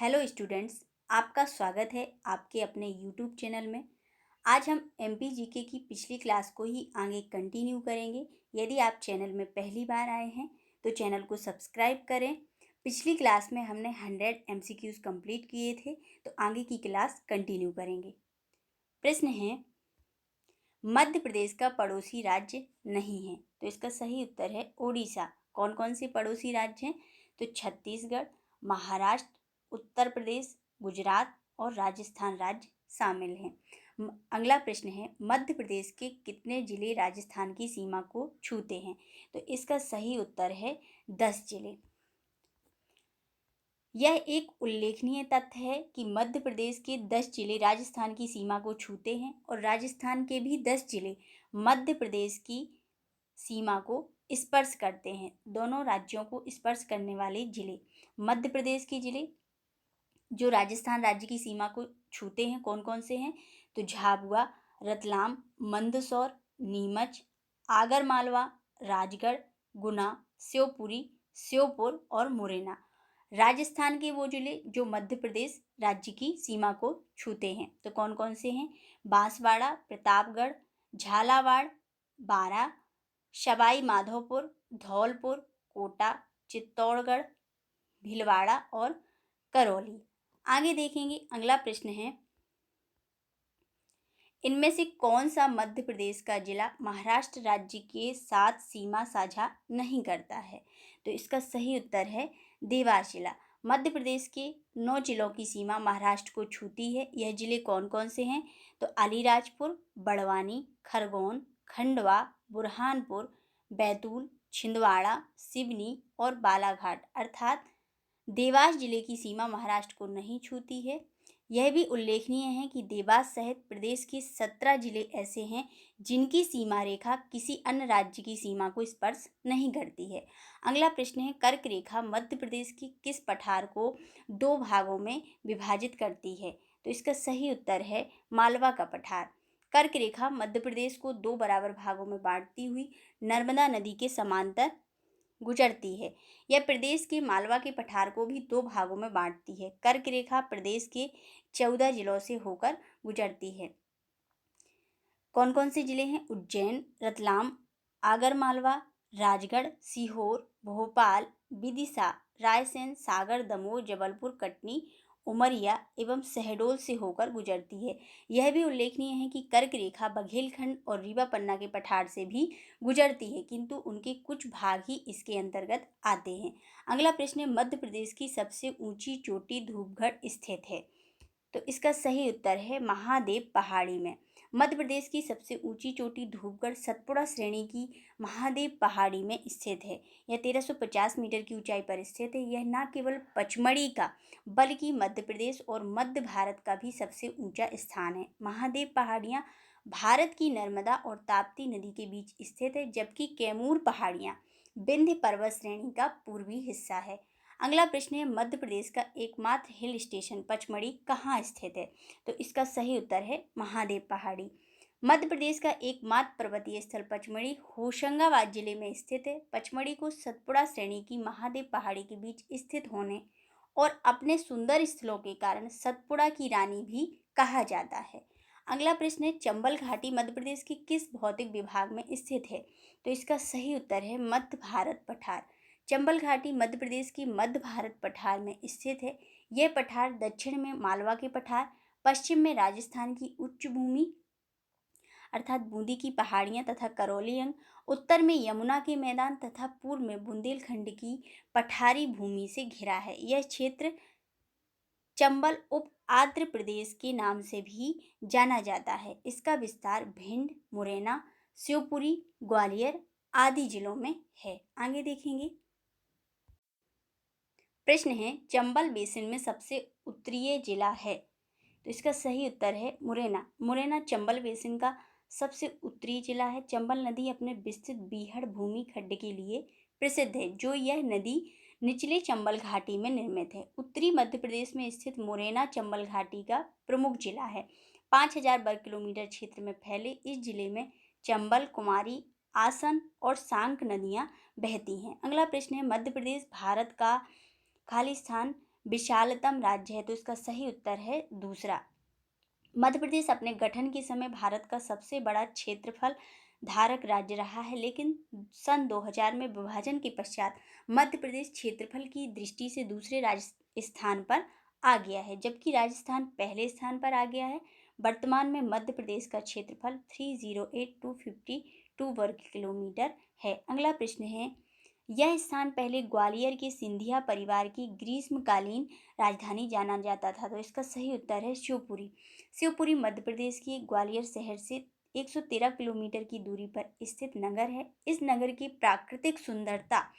Hello students, आपका स्वागत है आपके अपने यूट्यूब चैनल में। आज हम एमपी जीके की पिछली क्लास को ही आगे कंटिन्यू करेंगे। यदि आप चैनल में पहली बार आए हैं तो चैनल को सब्सक्राइब करें। पिछली क्लास में हमने 100 एमसीक्यूज कंप्लीट किए थे, तो आगे की क्लास कंटिन्यू करेंगे। प्रश्न है, मध्य प्रदेश का पड़ोसी राज्य नहीं है, तो इसका सही उत्तर है ओडिशा। कौन कौन से पड़ोसी राज्य हैं? तो छत्तीसगढ़, महाराष्ट्र, उत्तर प्रदेश, गुजरात और राजस्थान राज्य शामिल हैं। अगला प्रश्न है, मध्य प्रदेश के कितने जिले राजस्थान की सीमा को छूते हैं? तो इसका सही उत्तर है 10 जिले। यह एक उल्लेखनीय तथ्य है कि मध्य प्रदेश के 10 जिले राजस्थान की सीमा को छूते हैं और राजस्थान के भी 10 जिले मध्य प्रदेश की सीमा को स्पर्श करते हैं। दोनों राज्यों को स्पर्श करने वाले जिले मध्य प्रदेश के जिले जो राजस्थान राज्य की सीमा को छूते हैं कौन कौन से हैं? तो झाबुआ, रतलाम, मंदसौर, नीमच, आगरमालवा, राजगढ़, गुना, शिवपुरी, श्योपुर और मुरैना। राजस्थान के वो जिले जो मध्य प्रदेश राज्य की सीमा को छूते हैं तो कौन कौन से हैं? बांसवाड़ा, प्रतापगढ़, झालावाड़, बारां, सवाई माधोपुर, धौलपुर, कोटा, चित्तौड़गढ़, भीलवाड़ा और करौली। आगे देखेंगे। अगला प्रश्न है, इनमें से कौन सा मध्य प्रदेश का जिला महाराष्ट्र राज्य के साथ सीमा साझा नहीं करता है? तो इसका सही उत्तर है देवास जिला। मध्य प्रदेश के 9 जिलों की सीमा महाराष्ट्र को छूती है। यह जिले कौन कौन से हैं? तो अलीराजपुर, बड़वानी, खरगोन, खंडवा, बुरहानपुर, बैतूल, छिंदवाड़ा, सिवनी और बालाघाट। अर्थात देवास जिले की सीमा महाराष्ट्र को नहीं छूती है। यह भी उल्लेखनीय है कि देवास सहित प्रदेश के 17 जिले ऐसे हैं जिनकी सीमा रेखा किसी अन्य राज्य की सीमा को स्पर्श नहीं करती है। अगला प्रश्न है, कर्क रेखा मध्य प्रदेश की किस पठार को 2 भागों में विभाजित करती है? तो इसका सही उत्तर है मालवा का पठार। कर्क रेखा मध्य प्रदेश को 2 बराबर भागों में बांटती हुई नर्मदा नदी के समांतर गुजरती है। यह प्रदेश के मालवा के पठार को भी 2 भागों में बांटती है। कर्क रेखा प्रदेश के 14 जिलों से होकर गुजरती है। कौन कौन से जिले हैं? उज्जैन, रतलाम, आगरमालवा, राजगढ़, सीहोर, भोपाल, विदिशा, रायसेन, सागर, दमोह, जबलपुर, कटनी, उमरिया एवं शहडोल से होकर गुजरती है। यह भी उल्लेखनीय है कि कर्क रेखा बघेलखंड और रीवा पन्ना के पठार से भी गुजरती है, किंतु उनके कुछ भाग ही इसके अंतर्गत आते हैं। अगला प्रश्न है, मध्य प्रदेश की सबसे ऊंची चोटी धूपगढ़ स्थित है? तो इसका सही उत्तर है महादेव पहाड़ी में। मध्य प्रदेश की सबसे ऊंची चोटी धूपगढ़ सतपुड़ा श्रेणी की महादेव पहाड़ी में स्थित है। यह 1350 मीटर की ऊंचाई पर स्थित है। यह न केवल पचमढ़ी का बल्कि मध्य प्रदेश और मध्य भारत का भी सबसे ऊंचा स्थान है। महादेव पहाड़ियां भारत की नर्मदा और ताप्ती नदी के बीच स्थित है, जबकि कैमूर पहाड़ियां विंध्य पर्वत श्रेणी का पूर्वी हिस्सा है। अगला प्रश्न है, मध्य प्रदेश का एकमात्र हिल स्टेशन पचमढ़ी कहाँ स्थित है? तो इसका सही उत्तर है महादेव पहाड़ी। मध्य प्रदेश का एकमात्र पर्वतीय स्थल पचमढ़ी होशंगाबाद जिले में स्थित है। पचमढ़ी को सतपुड़ा श्रेणी की महादेव पहाड़ी के बीच स्थित होने और अपने सुंदर स्थलों के कारण सतपुड़ा की रानी भी कहा जाता है। अगला प्रश्न है, चंबल घाटी मध्य प्रदेश के किस भौतिक विभाग में स्थित है? तो इसका सही उत्तर है मध्य भारत पठार। चंबल घाटी मध्य प्रदेश की मध्य भारत पठार में स्थित है। यह पठार दक्षिण में मालवा के पठार, पश्चिम में राजस्थान की उच्च भूमि अर्थात बूंदी की पहाड़ियां तथा करौली अंग, उत्तर में यमुना के मैदान तथा पूर्व में बुंदेलखंड की पठारी भूमि से घिरा है। यह क्षेत्र चंबल उप आंध्र प्रदेश के नाम से भी जाना जाता है। इसका विस्तार भिंड, मुरैना, शिवपुरी, ग्वालियर आदि जिलों में है। आगे देखेंगे। प्रश्न है, चंबल बेसिन में सबसे उत्तरीय जिला है? तो इसका सही उत्तर है मुरैना। मुरैना चंबल बेसिन का सबसे उत्तरी जिला है। चंबल नदी अपने विस्तृत बीहड़ भूमि खड्ड के लिए प्रसिद्ध है, जो यह नदी निचले चंबल घाटी में निर्मित है। उत्तरी मध्य प्रदेश में स्थित मुरैना चंबल घाटी का प्रमुख जिला है। 5000 वर्ग किलोमीटर क्षेत्र में फैले इस जिले में चंबल, कुमारी, आसन और सांक नदियां बहती हैं। अगला प्रश्न है, मध्य प्रदेश भारत का खालिस्तान विशालतम राज्य है, तो इसका सही उत्तर है दूसरा। मध्य प्रदेश अपने गठन के समय भारत का सबसे बड़ा क्षेत्रफल धारक राज्य रहा है, लेकिन सन 2000 में विभाजन के पश्चात मध्य प्रदेश क्षेत्रफल की दृष्टि से दूसरे स्थान पर आ गया है, जबकि राजस्थान पहले स्थान पर आ गया है। वर्तमान में मध्य प्रदेश का क्षेत्रफल 308252 वर्ग किलोमीटर है। अगला प्रश्न है, यह स्थान पहले ग्वालियर के सिंधिया परिवार की ग्रीष्मकालीन राजधानी जाना जाता था, तो इसका सही उत्तर है शिवपुरी। शिवपुरी मध्य प्रदेश के ग्वालियर शहर से 113 किलोमीटर की दूरी पर स्थित नगर है। इस नगर की प्राकृतिक सुंदरता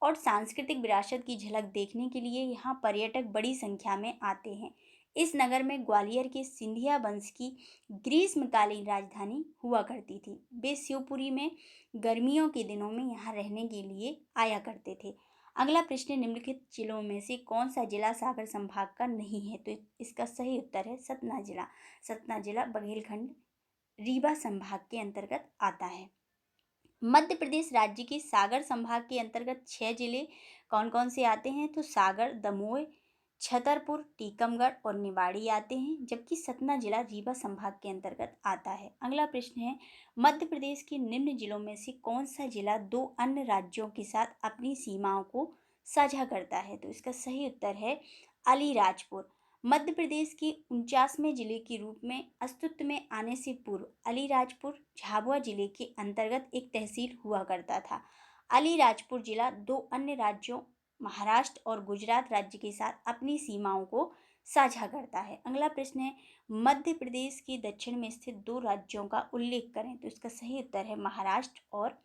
और सांस्कृतिक विरासत की झलक देखने के लिए यहाँ पर्यटक बड़ी संख्या में आते हैं। इस नगर में ग्वालियर के सिंधिया वंश की ग्रीष्मकालीन राजधानी हुआ करती थी। वे शिवपुरी में गर्मियों के दिनों में यहाँ रहने के लिए आया करते थे। अगला प्रश्न, निम्नलिखित जिलों में से कौन सा जिला सागर संभाग का नहीं है, तो इसका सही उत्तर है सतना जिला। सतना जिला बघेलखंड रीवा संभाग के अंतर्गत आता है। मध्य प्रदेश राज्य के सागर संभाग के अंतर्गत 6 जिले कौन कौन से आते हैं, तो सागर, दमोह, छतरपुर, टीकमगढ़ और निवाड़ी आते हैं, जबकि सतना जिला रीवा संभाग के अंतर्गत आता है। अगला प्रश्न है, मध्य प्रदेश के निम्न जिलों में से कौन सा जिला दो अन्य राज्यों के साथ अपनी सीमाओं को साझा करता है, तो इसका सही उत्तर है अलीराजपुर। मध्य प्रदेश के 49वें जिले के रूप में अस्तित्व में आने से पूर्व अलीराजपुर झाबुआ जिले के अंतर्गत एक तहसील हुआ करता था। अलीराजपुर जिला दो अन्य राज्यों महाराष्ट्र और गुजरात राज्य के साथ अपनी सीमाओं को साझा करता है। अगला प्रश्न है, मध्य प्रदेश के दक्षिण में स्थित दो राज्यों का उल्लेख करें, तो इसका सही उत्तर है महाराष्ट्र और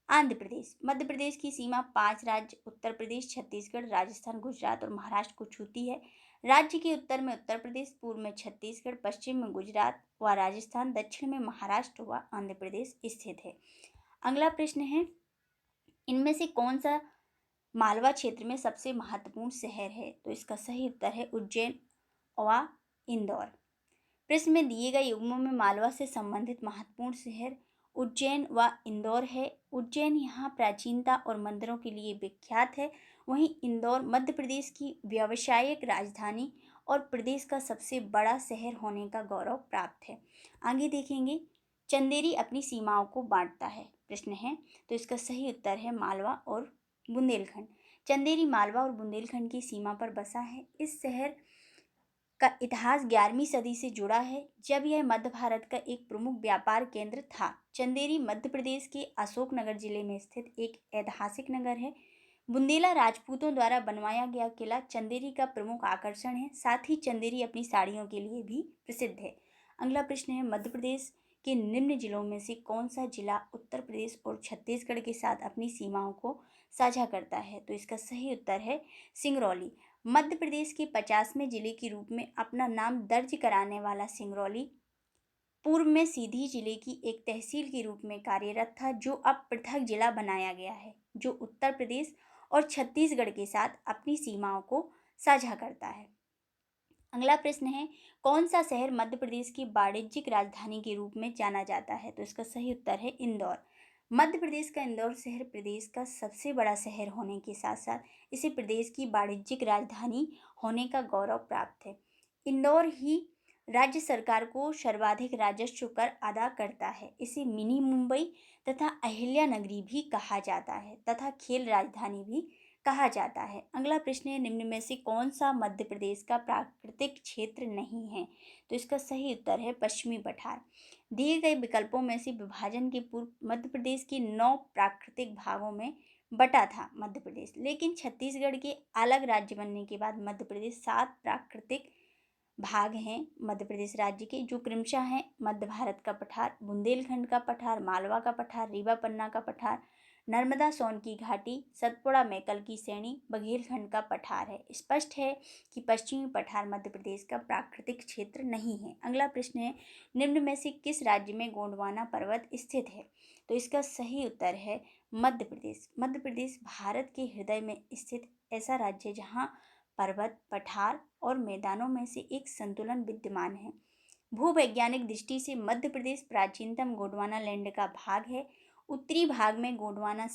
आंध्र प्रदेश। मध्य प्रदेश की सीमा 5 राज्य उत्तर प्रदेश, छत्तीसगढ़, राजस्थान, गुजरात और महाराष्ट्र को छूती है। राज्य के उत्तर में उत्तर प्रदेश, पूर्व में छत्तीसगढ़, पश्चिम में गुजरात व राजस्थान, दक्षिण में महाराष्ट्र व आंध्र प्रदेश स्थित है। अगला प्रश्न है, इनमें से कौन सा मालवा क्षेत्र में सबसे महत्वपूर्ण शहर है, तो इसका सही उत्तर है उज्जैन व इंदौर। प्रश्न में दिए गए युग्मों में मालवा से संबंधित महत्वपूर्ण शहर उज्जैन व इंदौर है। उज्जैन यहाँ प्राचीनता और मंदिरों के लिए विख्यात है, वहीं इंदौर मध्य प्रदेश की व्यावसायिक राजधानी और प्रदेश का सबसे बड़ा शहर होने का गौरव प्राप्त है। आगे देखेंगे, चंदेरी अपनी सीमाओं को बांटता है, प्रश्न है, तो इसका सही उत्तर है मालवा और बुंदेलखंड। चंदेरी मालवा और बुंदेलखंड की सीमा पर बसा है। इस शहर का इतिहास 11वीं सदी से जुड़ा है, जब यह मध्य भारत का एक प्रमुख व्यापार केंद्र था। चंदेरी मध्य प्रदेश के अशोकनगर जिले में स्थित एक ऐतिहासिक नगर है। बुंदेला राजपूतों द्वारा बनवाया गया किला चंदेरी का प्रमुख आकर्षण है। साथ ही चंदेरी अपनी साड़ियों के लिए भी प्रसिद्ध है। अगला प्रश्न है, मध्य प्रदेश के निम्न जिलों में से कौन सा जिला उत्तर प्रदेश और छत्तीसगढ़ के साथ अपनी सीमाओं को साझा करता है, तो इसका सही उत्तर है सिंगरौली। मध्य प्रदेश के 50वें जिले के रूप में अपना नाम दर्ज कराने वाला सिंगरौली पूर्व में सीधी जिले की एक तहसील के रूप में कार्यरत था, जो अब पृथक जिला बनाया गया है, जो उत्तर प्रदेश और छत्तीसगढ़ के साथ अपनी सीमाओं को साझा करता है। अगला प्रश्न है, कौन सा शहर मध्य प्रदेश की वाणिज्यिक राजधानी के रूप में जाना जाता है, तो इसका सही उत्तर है इंदौर। मध्य प्रदेश का इंदौर शहर प्रदेश का सबसे बड़ा शहर होने के साथ साथ इसे प्रदेश की वाणिज्यिक राजधानी होने का गौरव प्राप्त है। इंदौर ही राज्य सरकार को सर्वाधिक राजस्व कर अदा करता है। इसे मिनी मुंबई तथा अहिल्या नगरी भी कहा जाता है तथा खेल राजधानी भी कहा जाता है। अगला प्रश्न है, निम्न में से कौन सा मध्य प्रदेश का प्राकृतिक क्षेत्र नहीं है, तो इसका सही उत्तर है पश्चिमी पठार। दिए गए विकल्पों में से विभाजन के पूर्व मध्य प्रदेश के 9 प्राकृतिक भागों में बटा था मध्य प्रदेश, लेकिन छत्तीसगढ़ के अलग राज्य बनने के बाद मध्य प्रदेश 7 प्राकृतिक भाग हैं मध्य प्रदेश राज्य के, जो क्रमशः हैं मध्य भारत का पठार, बुंदेलखंड का पठार, मालवा का पठार, रीवा पन्ना का पठार, नर्मदा सोन की घाटी, सतपुड़ा मैकल की श्रेणी, बघेलखंड का पठार है। स्पष्ट है कि पश्चिमी पठार मध्य प्रदेश का प्राकृतिक क्षेत्र नहीं है। अगला प्रश्न है, निम्न में से किस राज्य में गोंडवाना पर्वत स्थित है, तो इसका सही उत्तर है मध्य प्रदेश। मध्य प्रदेश भारत के हृदय में स्थित ऐसा राज्य है जहाँ पर्वत, पठार और मैदानों में से एक संतुलन विद्यमान है। भूवैज्ञानिक दृष्टि से मध्य प्रदेश प्राचीनतम गोंडवाना लैंड का भाग है। उत्तरी भाग में गोंडवाना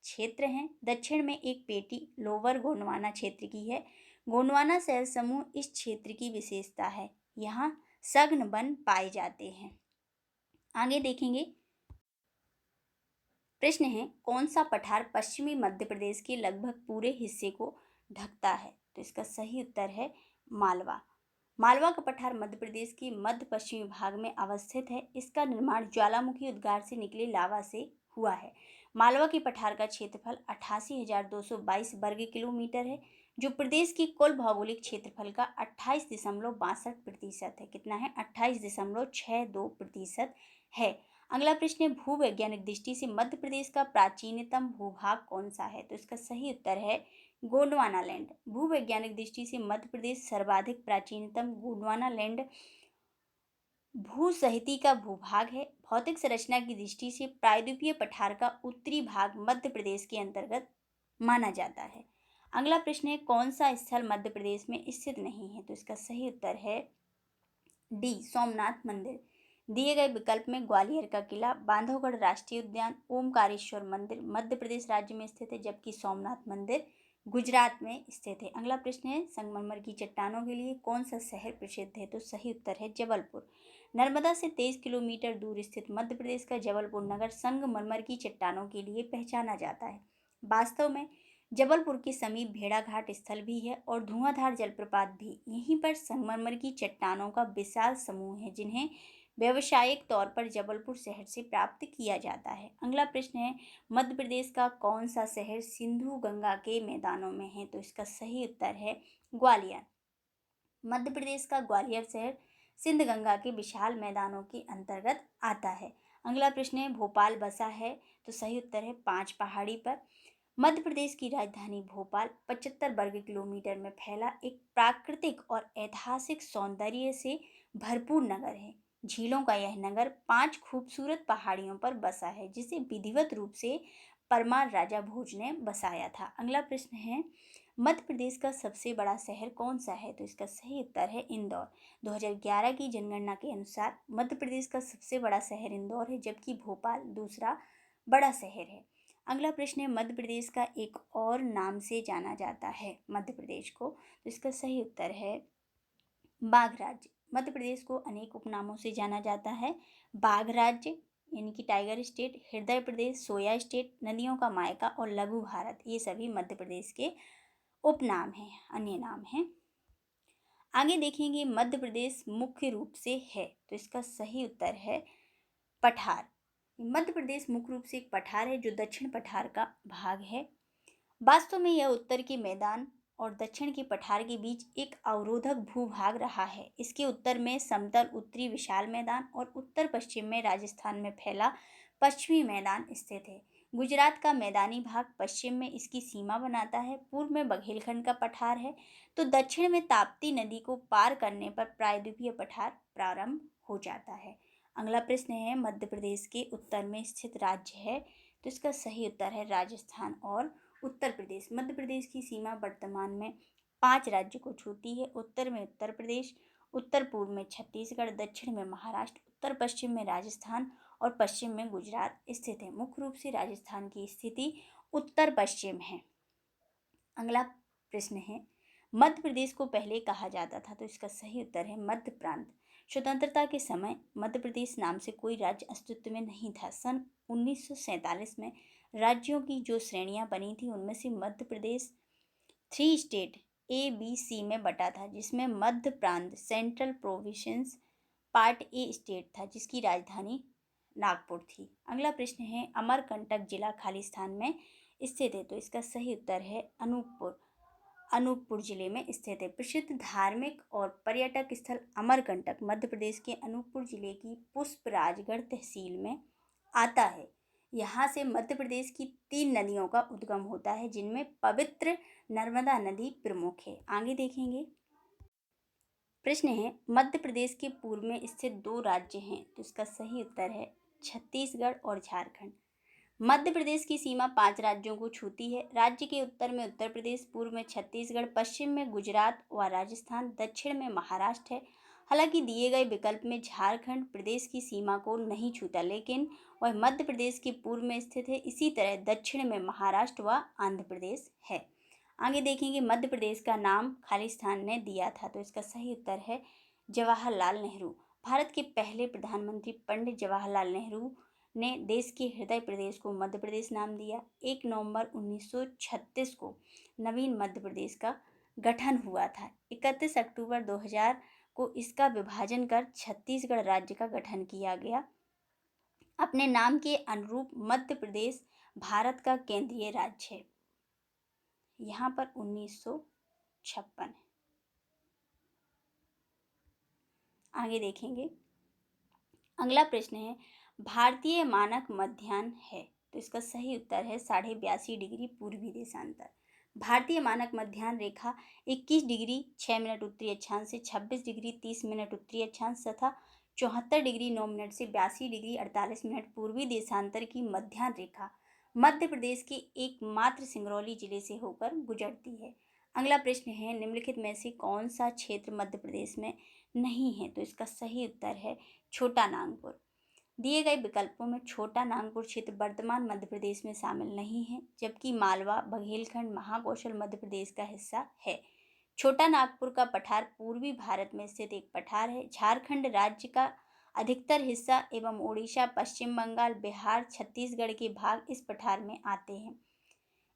क्षेत्र हैं। दक्षिण में एक पेटी लोअर गोंडवाना क्षेत्र की है। गोंडवाना शहर समूह इस क्षेत्र की विशेषता है। यहाँ सघन वन पाए जाते हैं। आगे देखेंगे, प्रश्न है कौन सा पठार पश्चिमी मध्य प्रदेश के लगभग पूरे हिस्से को ढकता है? तो इसका सही उत्तर है मालवा। मालवा का पठार मध्य प्रदेश के मध्य पश्चिमी भाग में अवस्थित है। इसका निर्माण ज्वालामुखी उद्गार से निकले लावा से हुआ है। मालवा के पठार का क्षेत्रफल 88,222 वर्ग किलोमीटर है, जो प्रदेश की कुल भौगोलिक क्षेत्रफल का 28.62% है। कितना है? 28.62% है। अगला प्रश्न है भूवैज्ञानिक दृष्टि से मध्य प्रदेश का प्राचीनतम भूभाग कौन सा है? तो इसका सही उत्तर है गोंडवाना लैंड। भूवैज्ञानिक दृष्टि से मध्य प्रदेश सर्वाधिक प्राचीनतम गोंडवाना लैंड भूसहिती का भूभाग है। भौतिक संरचना की दृष्टि से प्रायद्वीपीय पठार का उत्तरी भाग मध्य प्रदेश के अंतर्गत माना जाता है। अगला प्रश्न है कौन सा स्थल मध्य प्रदेश में स्थित नहीं है? तो इसका सही उत्तर है डी सोमनाथ मंदिर। दिए गए विकल्प में ग्वालियर का किला, बांधवगढ़ राष्ट्रीय उद्यान, ओमकारेश्वर मंदिर मध्य प्रदेश राज्य में स्थित है, जबकि सोमनाथ मंदिर गुजरात में स्थित है। अगला प्रश्न है संगमरमर की चट्टानों के लिए कौन सा शहर प्रसिद्ध है? तो सही उत्तर है जबलपुर। नर्मदा से 23 किलोमीटर दूर स्थित मध्य प्रदेश का जबलपुर नगर संगमरमर की चट्टानों के लिए पहचाना जाता है। वास्तव में जबलपुर के समीप भेड़ाघाट स्थल भी है और धुआंधार जलप्रपात भी। यहीं पर संगमरमर की चट्टानों का विशाल समूह है, जिन्हें व्यावसायिक तौर पर जबलपुर शहर से प्राप्त किया जाता है। अगला प्रश्न है मध्य प्रदेश का कौन सा शहर सिंधु गंगा के मैदानों में है? तो इसका सही उत्तर है ग्वालियर। मध्य प्रदेश का ग्वालियर शहर सिंध गंगा के विशाल मैदानों के अंतर्गत आता है। अगला प्रश्न है भोपाल बसा है? तो सही उत्तर है 5 पहाड़ी पर। मध्य प्रदेश की राजधानी भोपाल 75 वर्ग किलोमीटर में फैला एक प्राकृतिक और ऐतिहासिक सौंदर्य से भरपूर नगर है। झीलों का यह नगर 5 खूबसूरत पहाड़ियों पर बसा है, जिसे विधिवत रूप से परमार राजा भोज ने बसाया था। अगला प्रश्न है मध्य प्रदेश का सबसे बड़ा शहर कौन सा है? तो इसका सही उत्तर है इंदौर। 2011 की जनगणना के अनुसार मध्य प्रदेश का सबसे बड़ा शहर इंदौर है, जबकि भोपाल दूसरा बड़ा शहर है। अगला प्रश्न है मध्य प्रदेश का एक और नाम से जाना जाता है मध्य प्रदेश को? तो इसका सही उत्तर है बाघ राज्य। मध्य प्रदेश को अनेक उपनामों से जाना जाता है। बाघ राज्य यानी कि टाइगर स्टेट, हृदय प्रदेश, सोया स्टेट, नदियों का मायका और लघु भारत, ये सभी मध्य प्रदेश के उपनाम हैं, अन्य नाम हैं। आगे देखेंगे मध्य प्रदेश मुख्य रूप से है? तो इसका सही उत्तर है पठार। मध्य प्रदेश मुख्य रूप से एक पठार है, जो दक्षिण पठार का भाग है। वास्तव में यह उत्तर के मैदान और दक्षिण के पठार के बीच एक अवरोधक भूभाग रहा है। इसके उत्तर में समतल उत्तरी विशाल मैदान और उत्तर पश्चिम में राजस्थान में फैला पश्चिमी मैदान स्थित है। गुजरात का मैदानी भाग पश्चिम में इसकी सीमा बनाता है। पूर्व में बघेलखंड का पठार है, तो दक्षिण में ताप्ती नदी को पार करने पर प्रायद्वीपीय पठार प्रारंभ हो जाता है। अगला प्रश्न है मध्य प्रदेश के उत्तर में स्थित राज्य है? तो इसका सही उत्तर है राजस्थान और उत्तर प्रदेश। मध्य प्रदेश की सीमा वर्तमान में 5 राज्यों को छूती है। उत्तर में उत्तर प्रदेश, उत्तर पूर्व में छत्तीसगढ़, दक्षिण में महाराष्ट्र, उत्तर पश्चिम में राजस्थान और पश्चिम में गुजरात स्थित है। मुख्य रूप से राजस्थान की स्थिति उत्तर पश्चिम है। अगला प्रश्न है मध्य प्रदेश को पहले कहा जाता था? तो इसका सही उत्तर है मध्य प्रांत। स्वतंत्रता के समय मध्य प्रदेश नाम से कोई राज्य अस्तित्व में नहीं था। सन 1947 में राज्यों की जो श्रेणियां बनी थी, उनमें से मध्य प्रदेश 3 स्टेट ABC में बटा था, जिसमें मध्य प्रांत central province part A state था, जिसकी राजधानी नागपुर थी। अगला प्रश्न है अमरकंटक जिला खालिस्तान में स्थित है? तो इसका सही उत्तर है अनूपपुर जिले में स्थित है। प्रसिद्ध धार्मिक और पर्यटक स्थल अमरकंटक मध्य प्रदेश के अनूपपुर जिले की पुष्पराजगढ़ तहसील में आता है। यहाँ से मध्य प्रदेश की 3 नदियों का उद्गम होता है, जिनमें पवित्र नर्मदा नदी प्रमुख है। आगे देखेंगे, प्रश्न है मध्य प्रदेश के पूर्व में स्थित 2 राज्य हैं? तो इसका सही उत्तर है छत्तीसगढ़ और झारखंड। मध्य प्रदेश की सीमा 5 राज्यों को छूती है। राज्य के उत्तर में उत्तर प्रदेश, पूर्व में छत्तीसगढ़, पश्चिम में गुजरात व राजस्थान, दक्षिण में महाराष्ट्र है। हालांकि दिए गए विकल्प में झारखंड प्रदेश की सीमा को नहीं छूता, लेकिन वह मध्य प्रदेश के पूर्व में स्थित है। इसी तरह दक्षिण में महाराष्ट्र व आंध्र प्रदेश है। आगे देखेंगे, मध्य प्रदेश का नाम खालिस्तान ने दिया था, तो इसका सही उत्तर है जवाहरलाल नेहरू। भारत के पहले प्रधानमंत्री पंडित जवाहरलाल नेहरू ने देश के हृदय प्रदेश को मध्य प्रदेश नाम दिया। 1 नवंबर 1936 को नवीन मध्य प्रदेश का गठन हुआ था। 31 अक्टूबर 2000 को इसका विभाजन कर छत्तीसगढ़ राज्य का गठन किया गया। अपने नाम के अनुरूप मध्य प्रदेश भारत का केंद्रीय राज्य है। यहाँ पर 1956 है। आगे देखेंगे, अगला प्रश्न है भारतीय मानक मध्याह्न है, तो इसका सही उत्तर है 82.5 डिग्री पूर्वी देशांतर। भारतीय मानक मध्याह्न रेखा 21 डिग्री 6 मिनट उत्तरी अक्षांश से 26 डिग्री 30 मिनट उत्तरी अक्षांश तथा 74 डिग्री 9 मिनट से 82 डिग्री 48 मिनट पूर्वी देशांतर की मध्याह्न रेखा मध्य प्रदेश के एकमात्र सिंगरौली जिले से होकर गुजरती है। अगला प्रश्न है निम्नलिखित में से कौन सा क्षेत्र मध्य प्रदेश में नहीं है, तो इसका सही उत्तर है छोटा नागपुर। दिए गए विकल्पों में छोटा नागपुर क्षेत्र वर्तमान मध्य प्रदेश में शामिल नहीं है, जबकि मालवा बघेलखंड महाकौशल मध्य प्रदेश का हिस्सा है। छोटा नागपुर का पठार पूर्वी भारत में स्थित एक पठार है। झारखंड राज्य का अधिकतर हिस्सा एवं उड़ीसा, पश्चिम बंगाल, बिहार, छत्तीसगढ़ के भाग इस पठार में आते हैं।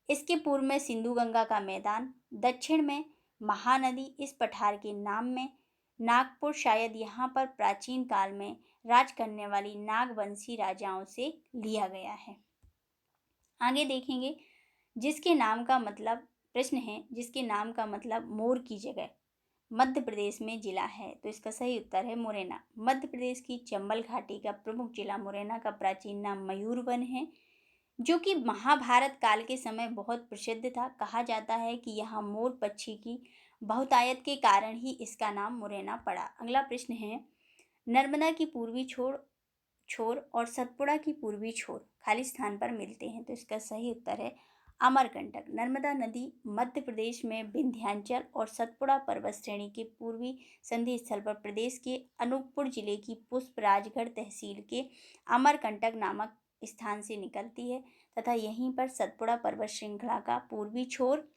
इसके पूर्व में सिंधु गंगा का मैदान, दक्षिण में महानदी इस पठार के नाम में। नागपुर शायद यहाँ पर प्राचीन काल में राज करने वाली नागवंशी राजाओं से लिया गया है। आगे देखेंगे, जिसके नाम का मतलब प्रश्न है जिसके नाम का मतलब मोर की जगह मध्य प्रदेश में जिला है, तो इसका सही उत्तर है मुरैना। मध्य प्रदेश की चंबल घाटी का प्रमुख जिला मुरैना का प्राचीन नाम मयूरवन है, जो कि महाभारत काल के समय बहुत प्रसिद्ध था। कहा जाता है कि यहाँ मोर पक्षी की बहुतायत के कारण ही इसका नाम मुरैना पड़ा। अगला प्रश्न है नर्मदा की पूर्वी छोर और सतपुड़ा की पूर्वी छोर खाली स्थान पर मिलते हैं, तो इसका सही उत्तर है अमरकंटक। नर्मदा नदी मध्य प्रदेश में विंध्याचल और सतपुड़ा पर्वत श्रेणी के पूर्वी संधि स्थल पर प्रदेश के अनूपपुर जिले की पुष्पराजगढ़ तहसील के अमरकंटक नामक स्थान से निकलती है तथा यहीं पर सतपुड़ा पर्वत श्रृंखला का पूर्वी छोर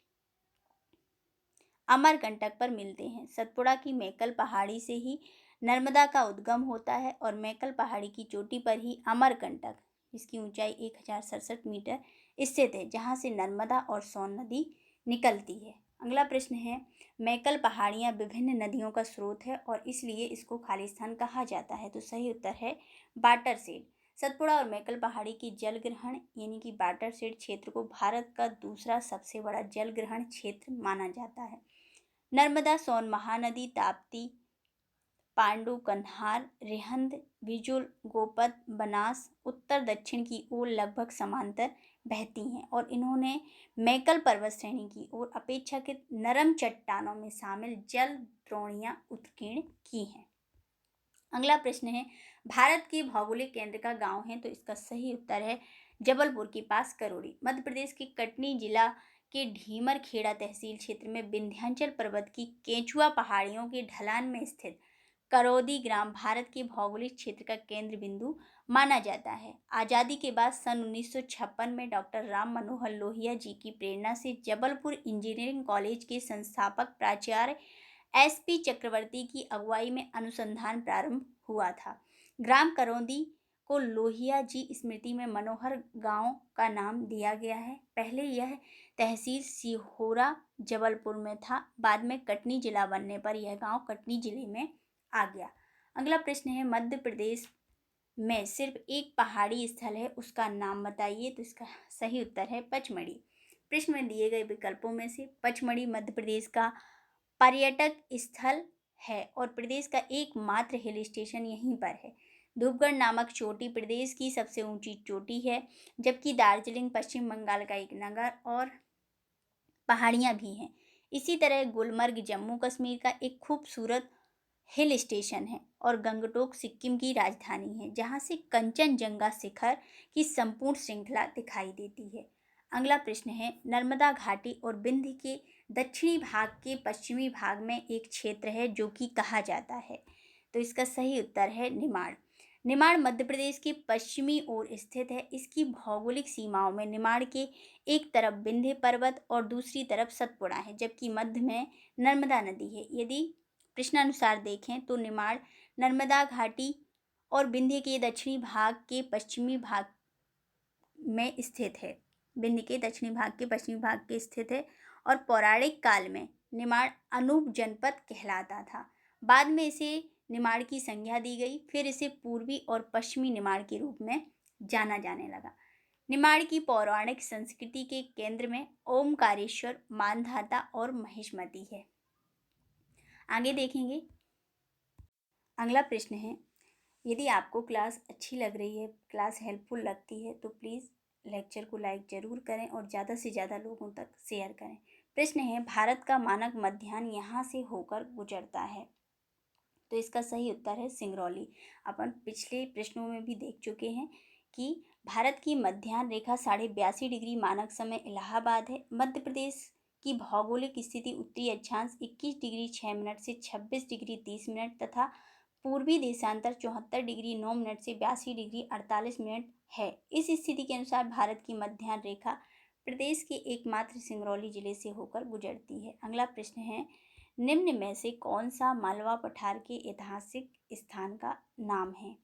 अमरकंटक पर मिलते हैं। सतपुड़ा की मैकल पहाड़ी से ही नर्मदा का उद्गम होता है और मैकल पहाड़ी की चोटी पर ही अमरकंटक, जिसकी ऊंचाई 1067 मीटर स्थित है, जहां से नर्मदा और सोन नदी निकलती है। अगला प्रश्न है मैकल पहाड़ियां विभिन्न नदियों का स्रोत है और इसलिए इसको खालिस्तान कहा जाता है, तो सही उत्तर है वाटरशेड। सतपुड़ा और मैकल पहाड़ी की जल ग्रहण यानी कि वाटरशेड क्षेत्र को भारत का दूसरा सबसे बड़ा जल ग्रहण क्षेत्र माना जाता है। नर्मदा, सोन महानदी, ताप्ती, पांडु, कन्हार, रिहंद, बिजुल, गोपद, बनास उत्तर दक्षिण की ओर लगभग समांतर बहती हैं और इन्होंने मैकल पर्वत श्रेणी की ओर अपेक्षाकृत नरम चट्टानों में शामिल जल द्रोणियां उत्कीर्ण की हैं। अगला प्रश्न है भारत के भौगोलिक केंद्र का गांव है, तो इसका सही उत्तर है जबलपुर के पास करोड़ी। मध्य प्रदेश के कटनी जिला के ढीमर खेड़ा तहसील क्षेत्र में विंध्याचल पर्वत की केंचुआ पहाड़ियों के ढलान में स्थित करौदी ग्राम भारत के भौगोलिक क्षेत्र का केंद्र बिंदु माना जाता है। आज़ादी के बाद सन 1956 में डॉक्टर राम मनोहर लोहिया जी की प्रेरणा से जबलपुर इंजीनियरिंग कॉलेज के संस्थापक प्राचार्य SP चक्रवर्ती की अगुवाई में अनुसंधान प्रारंभ हुआ था। ग्राम करौदी को लोहिया जी स्मृति में मनोहर गांव का नाम दिया गया है। पहले यह तहसील सिहोरा जबलपुर में था, बाद में कटनी जिला बनने पर यह गांव कटनी जिले में आ गया। अगला प्रश्न है मध्य प्रदेश में सिर्फ एक पहाड़ी स्थल है, उसका नाम बताइए, तो इसका सही उत्तर है पचमढ़ी। प्रश्न में दिए गए विकल्पों में से पचमढ़ी मध्य प्रदेश का पर्यटक स्थल है और प्रदेश का एकमात्र हिल स्टेशन यहीं पर है। धूपगढ़ नामक चोटी प्रदेश की सबसे ऊंची चोटी है, जबकि दार्जिलिंग पश्चिम बंगाल का एक नगर और पहाड़ियाँ भी हैं। इसी तरह गुलमर्ग जम्मू कश्मीर का एक खूबसूरत हिल स्टेशन है और गंगटोक सिक्किम की राजधानी है, जहाँ से कंचनजंगा शिखर की संपूर्ण श्रृंखला दिखाई देती है। अगला प्रश्न है नर्मदा घाटी और विंध्य के दक्षिणी भाग के पश्चिमी भाग में एक क्षेत्र है जो कि कहा जाता है तो इसका सही उत्तर है निमाड़। निमाड़ मध्य प्रदेश के पश्चिमी ओर स्थित है। इसकी भौगोलिक सीमाओं में निमाड़ के एक तरफ विंध्य पर्वत और दूसरी तरफ सतपुड़ा है, जबकि मध्य में नर्मदा नदी है। यदि प्रश्नानुसार देखें तो निमाड़ नर्मदा घाटी और विंध्य के दक्षिणी भाग के पश्चिमी भाग में स्थित है। विंध्य के दक्षिणी भाग के पश्चिमी भाग के स्थित है और पौराणिक काल में निमाड़ अनूप जनपद कहलाता था। बाद में इसे निमाड़ की संज्ञा दी गई, फिर इसे पूर्वी और पश्चिमी निमाड़ के रूप में जाना जाने लगा। निमाड़ की पौराणिक संस्कृति के केंद्र में ओमकारेश्वर, मानधाता और महिष्मती है। आगे देखेंगे। अगला प्रश्न है, यदि आपको क्लास अच्छी लग रही है, क्लास हेल्पफुल लगती है, तो प्लीज़ लेक्चर को लाइक ज़रूर करें और ज़्यादा से ज़्यादा लोगों तक शेयर करें। प्रश्न है, भारत का मानक मध्याह्न यहाँ से होकर गुजरता है, तो इसका सही उत्तर है सिंगरौली। अपन पिछले प्रश्नों में भी देख चुके हैं कि भारत की मध्याह्न रेखा 82.5 डिग्री मानक समय इलाहाबाद है। मध्य प्रदेश की भौगोलिक स्थिति उत्तरी अक्षांश 21 डिग्री 6 मिनट से 26 डिग्री 30 मिनट तथा पूर्वी देशांतर 74 डिग्री 9 मिनट से 82 डिग्री 48 मिनट है। इस स्थिति के अनुसार भारत की मध्याह्न रेखा प्रदेश के एकमात्र सिंगरौली जिले से होकर गुजरती है। अगला प्रश्न है, निम्न में से कौन सा मालवा पठार के ऐतिहासिक स्थान का नाम है,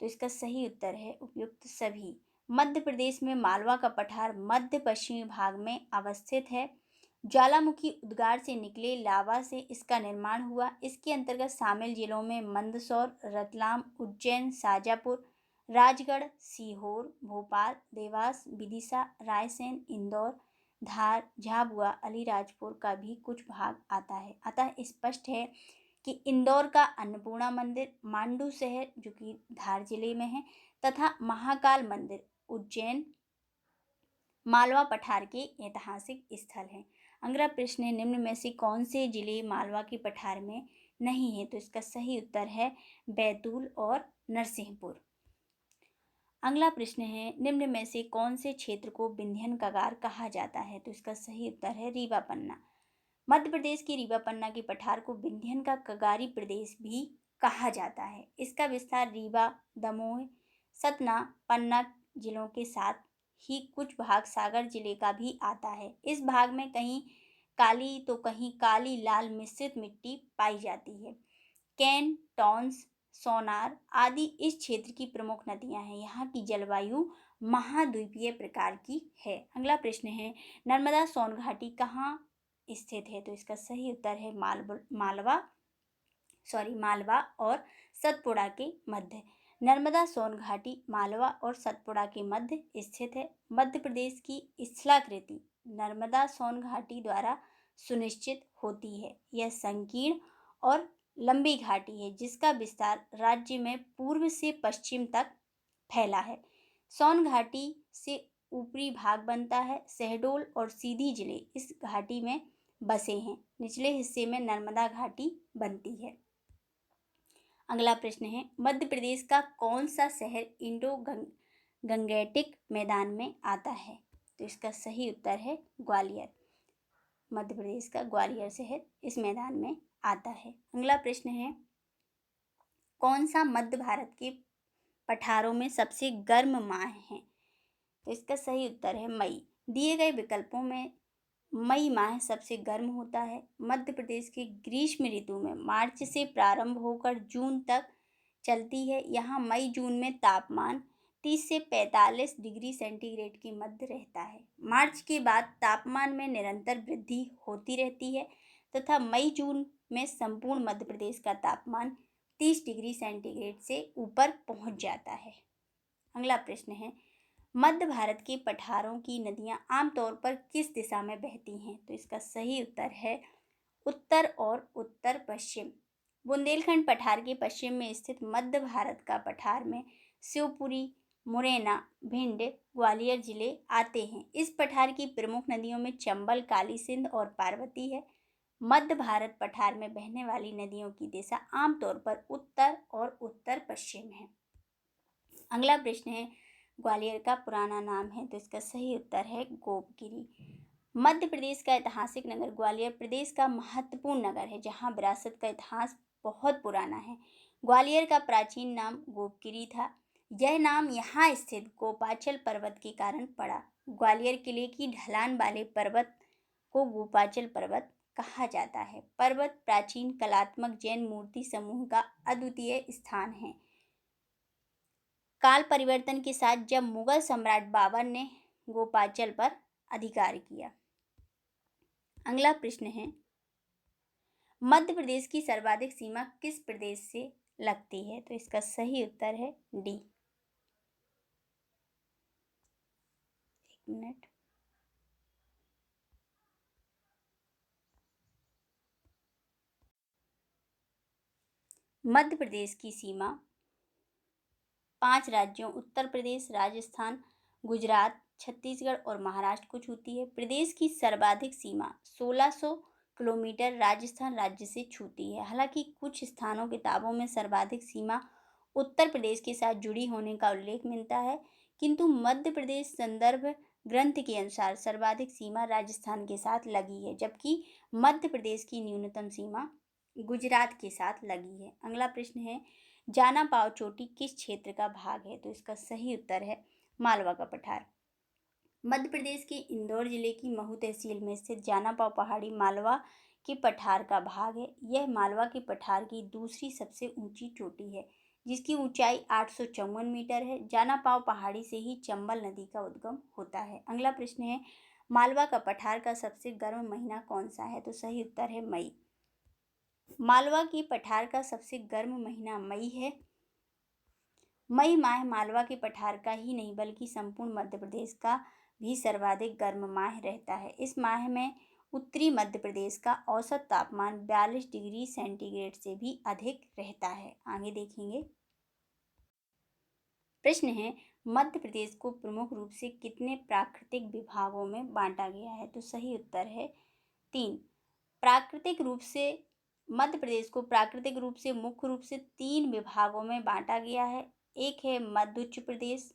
तो इसका सही उत्तर है उपयुक्त सभी। मध्य प्रदेश में मालवा का पठार मध्य पश्चिमी भाग में अवस्थित है। ज्वालामुखी उद्गार से निकले लावा से इसका निर्माण हुआ। इसके अंतर्गत शामिल जिलों में मंदसौर, रतलाम, उज्जैन, शाजापुर, राजगढ़, सीहोर, भोपाल, देवास, विदिशा, रायसेन, इंदौर, धार, झाबुआ, अलीराजपुर का भी कुछ भाग आता है। अतः स्पष्ट है कि इंदौर का अन्नपूर्णा मंदिर, मांडू शहर जो कि धार जिले में है, तथा महाकाल मंदिर उज्जैन मालवा पठार के ऐतिहासिक स्थल हैं। अगला प्रश्न है, निम्न में से कौन से जिले मालवा के पठार में नहीं है, तो इसका सही उत्तर है बैतूल और नरसिंहपुर। अगला प्रश्न है, निम्न में से कौन से क्षेत्र को विंध्यन कगार कहा जाता है, तो इसका सही उत्तर है रीवा पन्ना। मध्य प्रदेश की रीवा पन्ना के पठार को विंध्यन का कगारी प्रदेश भी कहा जाता है। इसका विस्तार रीवा, दमोह, सतना, पन्ना जिलों के साथ ही कुछ भाग सागर जिले का भी आता है। इस भाग में कहीं काली तो कहीं काली लाल मिश्रित मिट्टी पाई जाती है। कैन, टॉन्स, सोनार आदि इस क्षेत्र की प्रमुख नदियां हैं। यहाँ की जलवायु महाद्वीपीय प्रकार की है। अगला प्रश्न है, नर्मदा सोन घाटी कहाँ स्थित है, तो इसका सही उत्तर है मालवा और सतपुड़ा के मध्य। नर्मदा सोन घाटी मालवा और सतपुड़ा के मध्य स्थित है। मध्य प्रदेश की स्थलाकृति नर्मदा सोन घाटी द्वारा सुनिश्चित होती है। यह संकीर्ण और लंबी घाटी है जिसका विस्तार राज्य में पूर्व से पश्चिम तक फैला है। सोन घाटी से ऊपरी भाग बनता है। शहडोल और सीधी जिले इस घाटी में बसे हैं। निचले हिस्से में नर्मदा घाटी बनती है। अगला प्रश्न है, मध्य प्रदेश का कौन सा शहर इंडो गंगेटिक मैदान में आता है, तो इसका सही उत्तर है ग्वालियर। मध्य प्रदेश का ग्वालियर शहर इस मैदान में आता है। अगला प्रश्न है, कौन सा मध्य भारत के पठारों में सबसे गर्म माह है, तो इसका सही उत्तर है मई। दिए गए विकल्पों में मई माह सबसे गर्म होता है। मध्य प्रदेश की ग्रीष्म ऋतु में मार्च से प्रारंभ होकर जून तक चलती है। यहाँ मई जून में तापमान 30 से 45 डिग्री सेंटीग्रेड के मध्य रहता है। मार्च के बाद तापमान में निरंतर वृद्धि होती रहती है तथा मई जून में संपूर्ण मध्य प्रदेश का तापमान 30 डिग्री सेंटीग्रेड से ऊपर पहुँच जाता है। अगला प्रश्न है, मध्य भारत के पठारों की नदियां आमतौर पर किस दिशा में बहती हैं, तो इसका सही उत्तर है उत्तर और उत्तर पश्चिम। बुंदेलखंड पठार के पश्चिम में स्थित मध्य भारत का पठार में शिवपुरी, मुरैना, भिंड, ग्वालियर जिले आते हैं। इस पठार की प्रमुख नदियों में चंबल, काली सिंध और पार्वती है। मध्य भारत पठार में बहने वाली नदियों की दिशा आमतौर पर उत्तर और उत्तर पश्चिम है। अगला प्रश्न है, ग्वालियर का पुराना नाम है, तो इसका सही उत्तर है गोपगिरी। मध्य प्रदेश का ऐतिहासिक नगर ग्वालियर प्रदेश का महत्वपूर्ण नगर है जहां विरासत का इतिहास बहुत पुराना है। ग्वालियर का प्राचीन नाम गोपगिरी था। यह नाम यहाँ स्थित गोपाचल पर्वत के कारण पड़ा। ग्वालियर किले की ढलान वाले पर्वत को गोपाचल पर्वत कहा जाता है। पर्वत प्राचीन कलात्मक जैन मूर्ति समूह का अद्वितीय स्थान है। काल परिवर्तन के साथ जब मुगल सम्राट बाबर ने गोपाचल पर अधिकार किया। अगला प्रश्न है, मध्य प्रदेश की सर्वाधिक सीमा किस प्रदेश से लगती है? तो इसका सही उत्तर है डी। एक मिनट। मध्य प्रदेश की सीमा 5 राज्यों उत्तर प्रदेश, राजस्थान, गुजरात, छत्तीसगढ़ और महाराष्ट्र को छूती है। प्रदेश की सर्वाधिक सीमा 1600 किलोमीटर राजस्थान राज्य से छूती है। हालांकि कुछ स्थानों किताबों में सर्वाधिक सीमा उत्तर प्रदेश के साथ जुड़ी होने का उल्लेख मिलता है, किंतु मध्य प्रदेश संदर्भ ग्रंथ के अनुसार सर्वाधिक सीमा राजस्थान के साथ लगी है, जबकि मध्य प्रदेश की न्यूनतम सीमा गुजरात के साथ लगी है। अगला प्रश्न है, जाना पाव चोटी किस क्षेत्र का भाग है? तो इसका सही उत्तर है मालवा का पठार। मध्य प्रदेश के इंदौर जिले की महू तहसील में स्थित जाना पाव पहाड़ी मालवा के पठार का भाग है। यह मालवा के पठार की दूसरी सबसे ऊंची चोटी है, जिसकी ऊंचाई 854 मीटर है। जाना पाव पहाड़ी से ही चंबल नदी का उद्गम होता है। अगला प्रश्न है, मालवा का पठार का सबसे गर्म महीना कौन सा है? तो सही उत्तर है मई। मालवा की पठार का सबसे गर्म महीना मई है। मई माह मालवा के पठार का ही नहीं बल्कि संपूर्ण मध्य प्रदेश का भी सर्वाधिक गर्म माह रहता है। इस माह में उत्तरी मध्य प्रदेश का औसत तापमान 42 डिग्री सेंटीग्रेड से भी अधिक रहता है। आगे देखेंगे। प्रश्न है, मध्य प्रदेश को प्रमुख रूप से कितने प्राकृतिक विभागों में बांटा गया है? तो सही उत्तर है 3। प्राकृतिक रूप से मध्य प्रदेश को प्राकृतिक रूप से मुख्य रूप से 3 विभागों में बांटा गया है। एक है मध्य उच्च प्रदेश,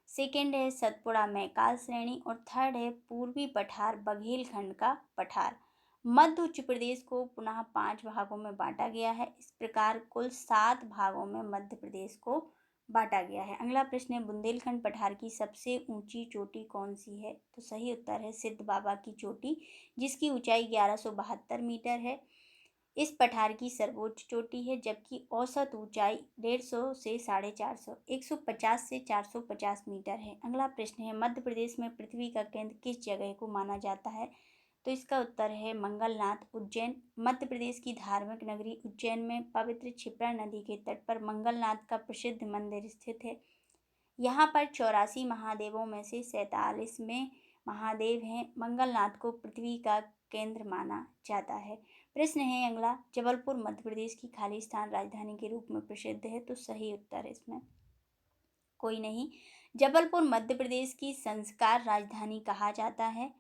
सेकेंड है सतपुड़ा मैकाल श्रेणी और थर्ड है पूर्वी पठार बघेलखंड का पठार। मध्य उच्च प्रदेश को पुनः 5 भागों में बांटा गया है। इस प्रकार कुल 7 भागों में मध्य प्रदेश को बांटा गया है। अगला प्रश्न है, बुंदेलखंड पठार की सबसे ऊंची चोटी कौन सी है? तो सही उत्तर है सिद्ध बाबा की चोटी, जिसकी ऊंचाई 1172 मीटर है। इस पठार की सर्वोच्च चोटी है, जबकि औसत ऊंचाई 150 से 450 150 से 450 मीटर है। अगला प्रश्न है, मध्य प्रदेश में पृथ्वी का केंद्र किस जगह को माना जाता है? तो इसका उत्तर है मंगलनाथ, उज्जैन। मध्य प्रदेश की धार्मिक नगरी उज्जैन में पवित्र क्षिप्रा नदी के तट पर मंगलनाथ का प्रसिद्ध मंदिर स्थित है। यहाँ पर 84 महादेवों में से 47वें महादेव हैं। मंगलनाथ को पृथ्वी का केंद्र माना जाता है। प्रश्न है अगला, जबलपुर मध्य प्रदेश की खालिस्तान राजधानी के रूप में प्रसिद्ध है। तो सही उत्तर है इसमें कोई नहीं। जबलपुर मध्य प्रदेश की संस्कार राजधानी कहा जाता है।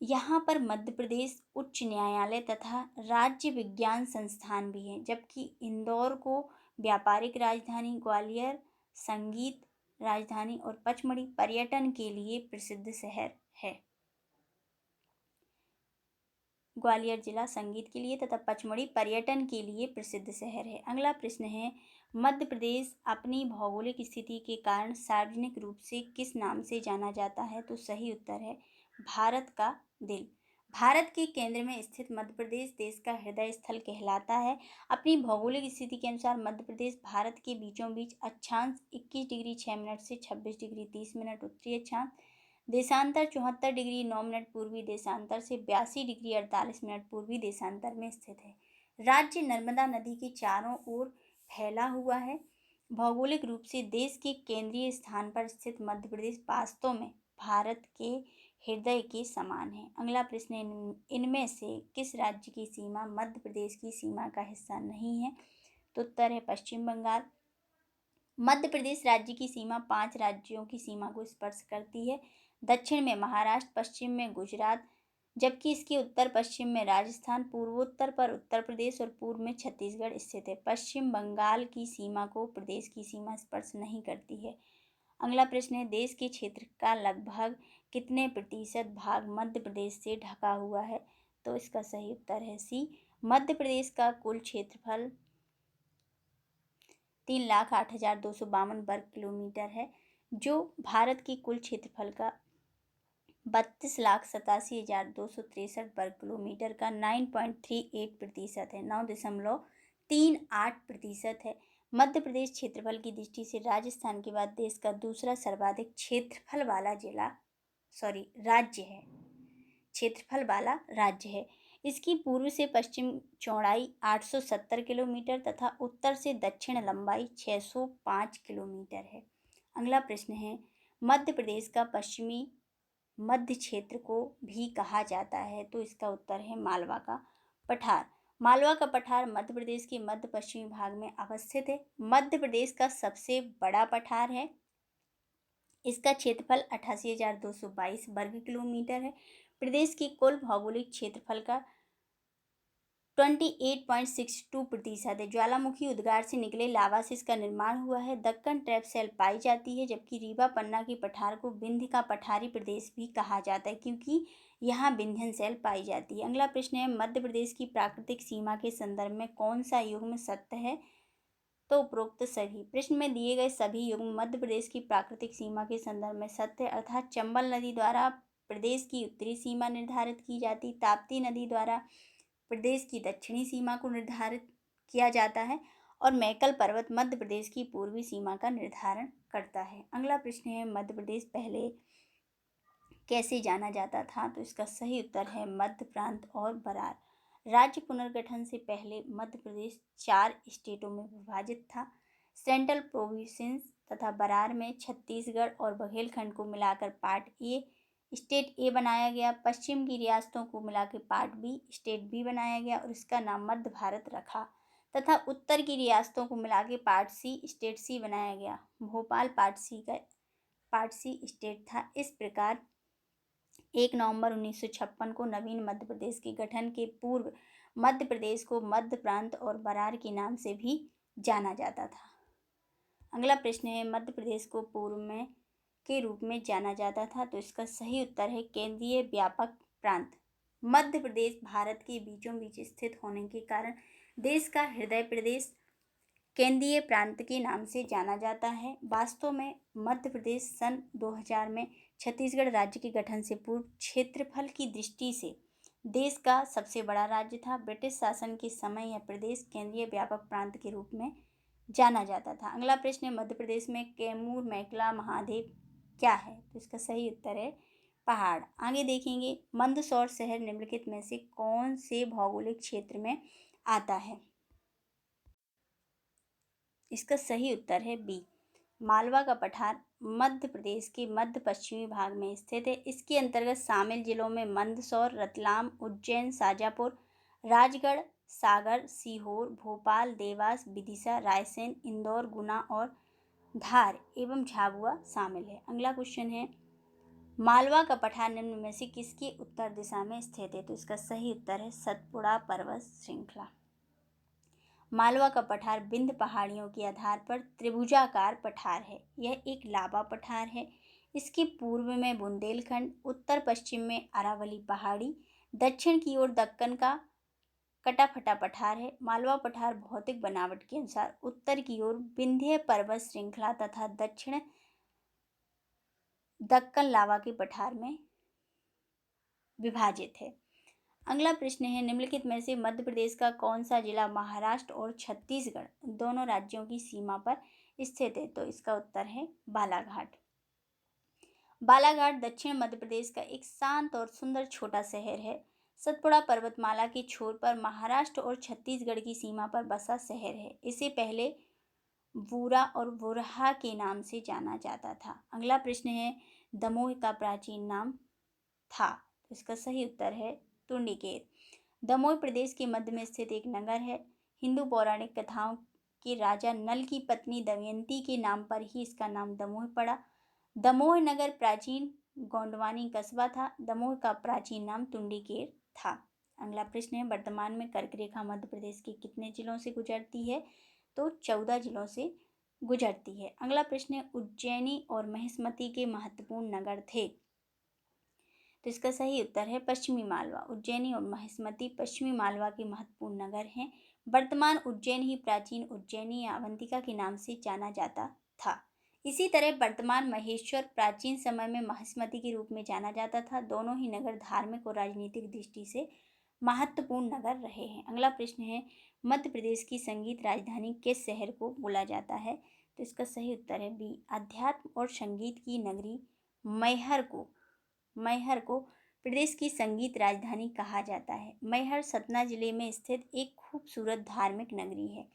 यहाँ पर मध्य प्रदेश उच्च न्यायालय तथा राज्य विज्ञान संस्थान भी है, जबकि इंदौर को व्यापारिक राजधानी, ग्वालियर संगीत राजधानी और पचमढ़ी पर्यटन के लिए प्रसिद्ध शहर है। ग्वालियर जिला संगीत के लिए तथा पचमढ़ी पर्यटन के लिए प्रसिद्ध शहर है। अगला प्रश्न है, मध्य प्रदेश अपनी भौगोलिक स्थिति के कारण सार्वजनिक रूप से किस नाम से जाना जाता है? तो सही उत्तर है भारत का दिल। भारत के केंद्र में स्थित मध्य प्रदेश देश का हृदय स्थल कहलाता है। अपनी भौगोलिक स्थिति के अनुसार मध्य प्रदेश भारत के बीचों बीच अक्षांश 21 डिग्री 6 मिनट से 26 डिग्री 30 मिनट उत्तरी अक्षांश, देशांतर 74 डिग्री 9 मिनट पूर्वी देशांतर से 82 डिग्री 48 मिनट पूर्वी देशांतर में स्थित है। राज्य नर्मदा नदी के चारों ओर फैला हुआ है। भौगोलिक रूप से देश के केंद्रीय स्थान पर स्थित मध्य प्रदेश वास्तव में भारत के हृदय के समान है। अगला प्रश्न है, इनमें से किस राज्य की सीमा मध्य प्रदेश की सीमा का हिस्सा नहीं है? तो उत्तर है पश्चिम बंगाल। मध्य प्रदेश राज्य की सीमा 5 राज्यों की सीमा को स्पर्श करती है। दक्षिण में महाराष्ट्र, पश्चिम में गुजरात, जबकि इसके उत्तर पश्चिम में राजस्थान, पूर्वोत्तर पर उत्तर प्रदेश और पूर्व में छत्तीसगढ़ स्थित है। पश्चिम बंगाल की सीमा को प्रदेश की सीमा स्पर्श नहीं करती है। अगला प्रश्न है, देश के क्षेत्र का लगभग कितने प्रतिशत भाग मध्य प्रदेश से ढका हुआ है? तो इसका सही उत्तर है सी। मध्य प्रदेश का कुल क्षेत्रफल 3,08,252 वर्ग किलोमीटर है, जो भारत के कुल क्षेत्रफल का 32,87,263 वर्ग किलोमीटर का 9.38% है, 9.38% है। मध्य प्रदेश क्षेत्रफल की दृष्टि से राजस्थान के बाद देश का दूसरा सर्वाधिक क्षेत्रफल वाला राज्य है। इसकी पूर्व से पश्चिम चौड़ाई 870 किलोमीटर तथा उत्तर से दक्षिण लंबाई 605 किलोमीटर है। अगला प्रश्न है, मध्य प्रदेश का पश्चिमी मध्य क्षेत्र को भी कहा जाता है, तो इसका उत्तर है मालवा का पठार। मालवा का पठार मध्य प्रदेश के मध्य पश्चिमी भाग में अवस्थित है। मध्य प्रदेश का सबसे बड़ा पठार है। इसका क्षेत्रफल 88,222 वर्ग किलोमीटर है। प्रदेश की कुल भौगोलिक क्षेत्रफल का 28.62% है। ज्वालामुखी उद्गार से निकले लावा से इसका निर्माण हुआ है। दक्कन ट्रैप सेल पाई जाती है, जबकि रीवा पन्ना के पठार को विंध्य का पठारी प्रदेश भी कहा जाता है, क्योंकि यहाँ विंध्यन सेल पाई जाती है। अगला प्रश्न है, मध्य प्रदेश की प्राकृतिक सीमा के संदर्भ में कौन सा युग्म सत्य है, तो उपरोक्त सभी। प्रश्न में दिए गए सभी युग्म मध्य प्रदेश की प्राकृतिक सीमा के संदर्भ में सत्य, अर्थात चंबल नदी द्वारा प्रदेश की उत्तरी सीमा निर्धारित की जाती, ताप्ती नदी द्वारा प्रदेश की दक्षिणी सीमा को निर्धारित किया जाता है, और मैकल पर्वत मध्य प्रदेश की पूर्वी सीमा का निर्धारण करता है। अगला प्रश्न है, मध्य प्रदेश पहले कैसे जाना जाता था, तो इसका सही उत्तर है मध्य प्रांत और बरार। राज्य पुनर्गठन से पहले मध्य प्रदेश 4 स्टेटों में विभाजित था। सेंट्रल प्रोविंस तथा बरार में छत्तीसगढ़ और बघेलखंड को मिलाकर पार्ट ए स्टेट ए बनाया गया। पश्चिम की रियासतों को मिलाकर पार्ट बी स्टेट बी बनाया गया और इसका नाम मध्य भारत रखा, तथा उत्तर की रियासतों को मिलाकर पार्ट सी स्टेट सी बनाया गया। भोपाल पार्ट सी स्टेट था। इस प्रकार 1 नवंबर 1956 को नवीन मध्य प्रदेश के गठन के पूर्व मध्य प्रदेश को मध्य प्रांत और बरार के नाम से भी जाना जाता था। अगला प्रश्न है, मध्य प्रदेश को पूर्व में के रूप में जाना जाता था, तो इसका सही उत्तर है केंद्रीय व्यापक प्रांत। मध्य प्रदेश भारत के बीचों बीच स्थित होने के कारण देश का हृदय प्रदेश केंद्रीय प्रांत के नाम से जाना जाता है। वास्तव में मध्य प्रदेश सन 2000 में छत्तीसगढ़ राज्य के गठन से पूर्व क्षेत्रफल की दृष्टि से देश का सबसे बड़ा राज्य था। ब्रिटिश शासन के समय यह प्रदेश केंद्रीय व्यापक प्रांत के रूप में जाना जाता था। अगला प्रश्न है, मध्य प्रदेश में कैमूर मैकला महादेव क्या है, तो इसका सही उत्तर है पहाड़। आगे देखेंगे, मंदसौर शहर निम्नलिखित में से कौन से भौगोलिक क्षेत्र में आता है, इसका सही उत्तर है बी। मालवा का पठार मध्य प्रदेश के मध्य पश्चिमी भाग में स्थित है। इसके अंतर्गत शामिल जिलों में मंदसौर, रतलाम, उज्जैन, शाजापुर, राजगढ़, सागर, सीहोर, भोपाल, देवास, विदिशा, रायसेन, इंदौर, गुना और धार एवं झाबुआ शामिल है। अगला क्वेश्चन है, मालवा का पठार निम्न में से किसकी उत्तर दिशा में स्थित है, तो इसका सही उत्तर है सतपुड़ा पर्वत श्रृंखला। मालवा का पठार विंध्य पहाड़ियों के आधार पर त्रिभुजाकार पठार है। यह एक लावा पठार है। इसके पूर्व में बुंदेलखंड, उत्तर पश्चिम में अरावली पहाड़ी, दक्षिण की ओर दक्कन का कटाफटा पठार है। मालवा पठार भौतिक बनावट के अनुसार उत्तर की ओर विंध्य पर्वत श्रृंखला तथा दक्षिण दक्कन लावा के पठार में विभाजित है। अगला प्रश्न है, निम्नलिखित में से मध्य प्रदेश का कौन सा जिला महाराष्ट्र और छत्तीसगढ़ दोनों राज्यों की सीमा पर स्थित है, तो इसका उत्तर है बालाघाट। बालाघाट दक्षिण मध्य प्रदेश का एक शांत और सुंदर छोटा शहर है। सतपुड़ा पर्वतमाला के छोर पर महाराष्ट्र और छत्तीसगढ़ की सीमा पर बसा शहर है। इसे पहले वूरा और वुरहा के नाम से जाना जाता था। अगला प्रश्न है, दमोह का प्राचीन नाम था, तो इसका सही उत्तर है टुंडिकेर। दमोह प्रदेश के मध्य में स्थित एक नगर है। हिंदू पौराणिक कथाओं के राजा नल की पत्नी दमयंती के नाम पर ही इसका नाम दमोह पड़ा। दमोह नगर प्राचीन गोंडवानी कस्बा था। दमोह का प्राचीन नाम टुंडिकेर था। अगला प्रश्न है, वर्तमान में कर्क रेखा मध्य प्रदेश के कितने जिलों से गुजरती है, तो 14 जिलों से गुजरती है। अगला प्रश्न है, उज्जैनी और महिष्मती के महत्वपूर्ण नगर थे। तो इसका सही उत्तर है पश्चिमी मालवा। उज्जैनी और महिष्मती पश्चिमी मालवा के महत्वपूर्ण नगर हैं। वर्तमान उज्जैन ही प्राचीन उज्जैनी या अवंतिका के नाम से जाना जाता था। इसी तरह वर्तमान महेश्वर प्राचीन समय में महिष्मती के रूप में जाना जाता था। दोनों ही नगर धार्मिक और राजनीतिक दृष्टि से महत्वपूर्ण नगर रहे हैं। अगला प्रश्न है, मध्य प्रदेश की संगीत राजधानी किस शहर को बोला जाता है? तो इसका सही उत्तर है बी, अध्यात्म और संगीत की नगरी मैहर को प्रदेश की संगीत राजधानी कहा जाता है। मैहर सतना जिले में स्थित एक खूबसूरत धार्मिक नगरी है।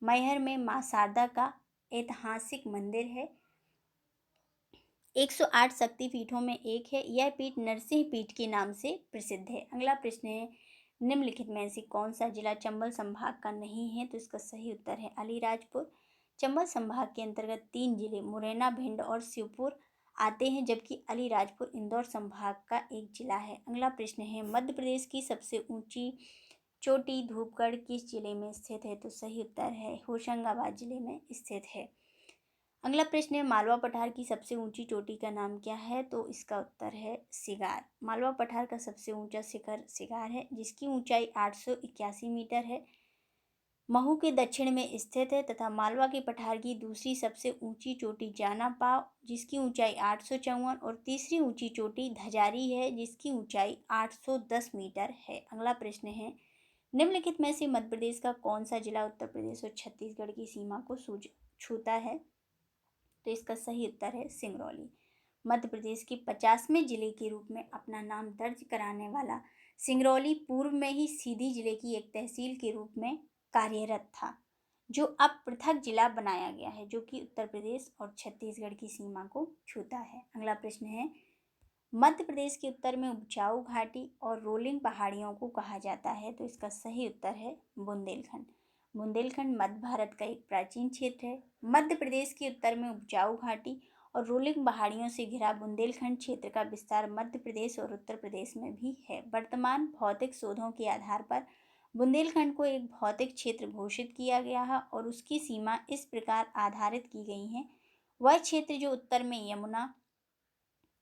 मैहर में मां शारदा का ऐतिहासिक मंदिर है। 108 शक्ति पीठों में एक है। यह पीठ नरसिंह पीठ के नाम से प्रसिद्ध है। अगला प्रश्न है, निम्नलिखित में से कौन सा जिला चंबल संभाग का नहीं है? तो इसका सही उत्तर है अलीराजपुर। चंबल संभाग के अंतर्गत 3 जिले मुरैना, भिंड और श्योपुर आते हैं, जबकि अलीराजपुर इंदौर संभाग का एक जिला है। अगला प्रश्न है, मध्य प्रदेश की सबसे ऊंची चोटी धूपगढ़ किस जिले में स्थित है? तो सही उत्तर है होशंगाबाद जिले में स्थित है। अगला प्रश्न है, मालवा पठार की सबसे ऊंची चोटी का नाम क्या है? तो इसका उत्तर है सिगार। मालवा पठार का सबसे ऊंचा शिखर सिगार है, जिसकी ऊंचाई 881 मीटर है। महू के दक्षिण में स्थित है तथा मालवा के पठार की दूसरी सबसे ऊंची चोटी जाना पाव, जिसकी ऊंचाई 854 और तीसरी ऊंची चोटी धजारी है, जिसकी ऊंचाई 810 मीटर है। अगला प्रश्न है, निम्नलिखित में से मध्य प्रदेश का कौन सा जिला उत्तर प्रदेश और छत्तीसगढ़ की सीमा को छूता है? तो इसका सही उत्तर है सिंगरौली। मध्य प्रदेश के 50वें जिले के रूप में अपना नाम दर्ज कराने वाला सिंगरौली पूर्व में ही सीधी जिले की एक तहसील के रूप में कार्यरत था, जो अब पृथक जिला बनाया गया है, जो कि उत्तर प्रदेश और छत्तीसगढ़ की सीमा को छूता है। अगला प्रश्न है, मध्य प्रदेश के उत्तर में उपजाऊ घाटी और रोलिंग पहाड़ियों को कहा जाता है। तो इसका सही उत्तर है बुंदेलखंड। बुंदेलखंड मध्य भारत का एक प्राचीन क्षेत्र है। मध्य प्रदेश के उत्तर में उपजाऊ घाटी और रोलिंग पहाड़ियों से घिरा बुंदेलखंड क्षेत्र का विस्तार मध्य प्रदेश और उत्तर प्रदेश में भी है। वर्तमान भौतिक शोधों के आधार पर बुंदेलखंड को एक भौतिक क्षेत्र घोषित किया गया है और उसकी सीमा इस प्रकार आधारित की गई है। वह क्षेत्र जो उत्तर में यमुना,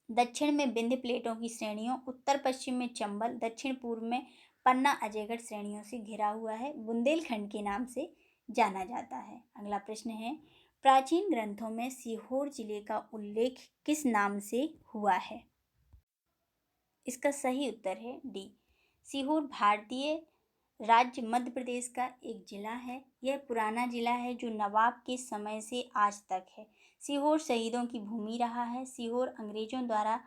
दक्षिण में विंध्य प्लेटों की श्रेणियों, उत्तर पश्चिम में चंबल, दक्षिण पूर्व में पन्ना अजयगढ़ श्रेणियों से घिरा हुआ है, बुंदेलखंड के नाम से जाना जाता है। अगला प्रश्न है, प्राचीन ग्रंथों में सीहोर जिले का उल्लेख किस नाम से हुआ है? इसका सही उत्तर है डी, सीहोर भारतीय राज्य मध्य प्रदेश का एक जिला है। यह पुराना जिला है जो नवाब के समय से आज तक है। सीहोर शहीदों की भूमि रहा है। सीहोर अंग्रेजों द्वारा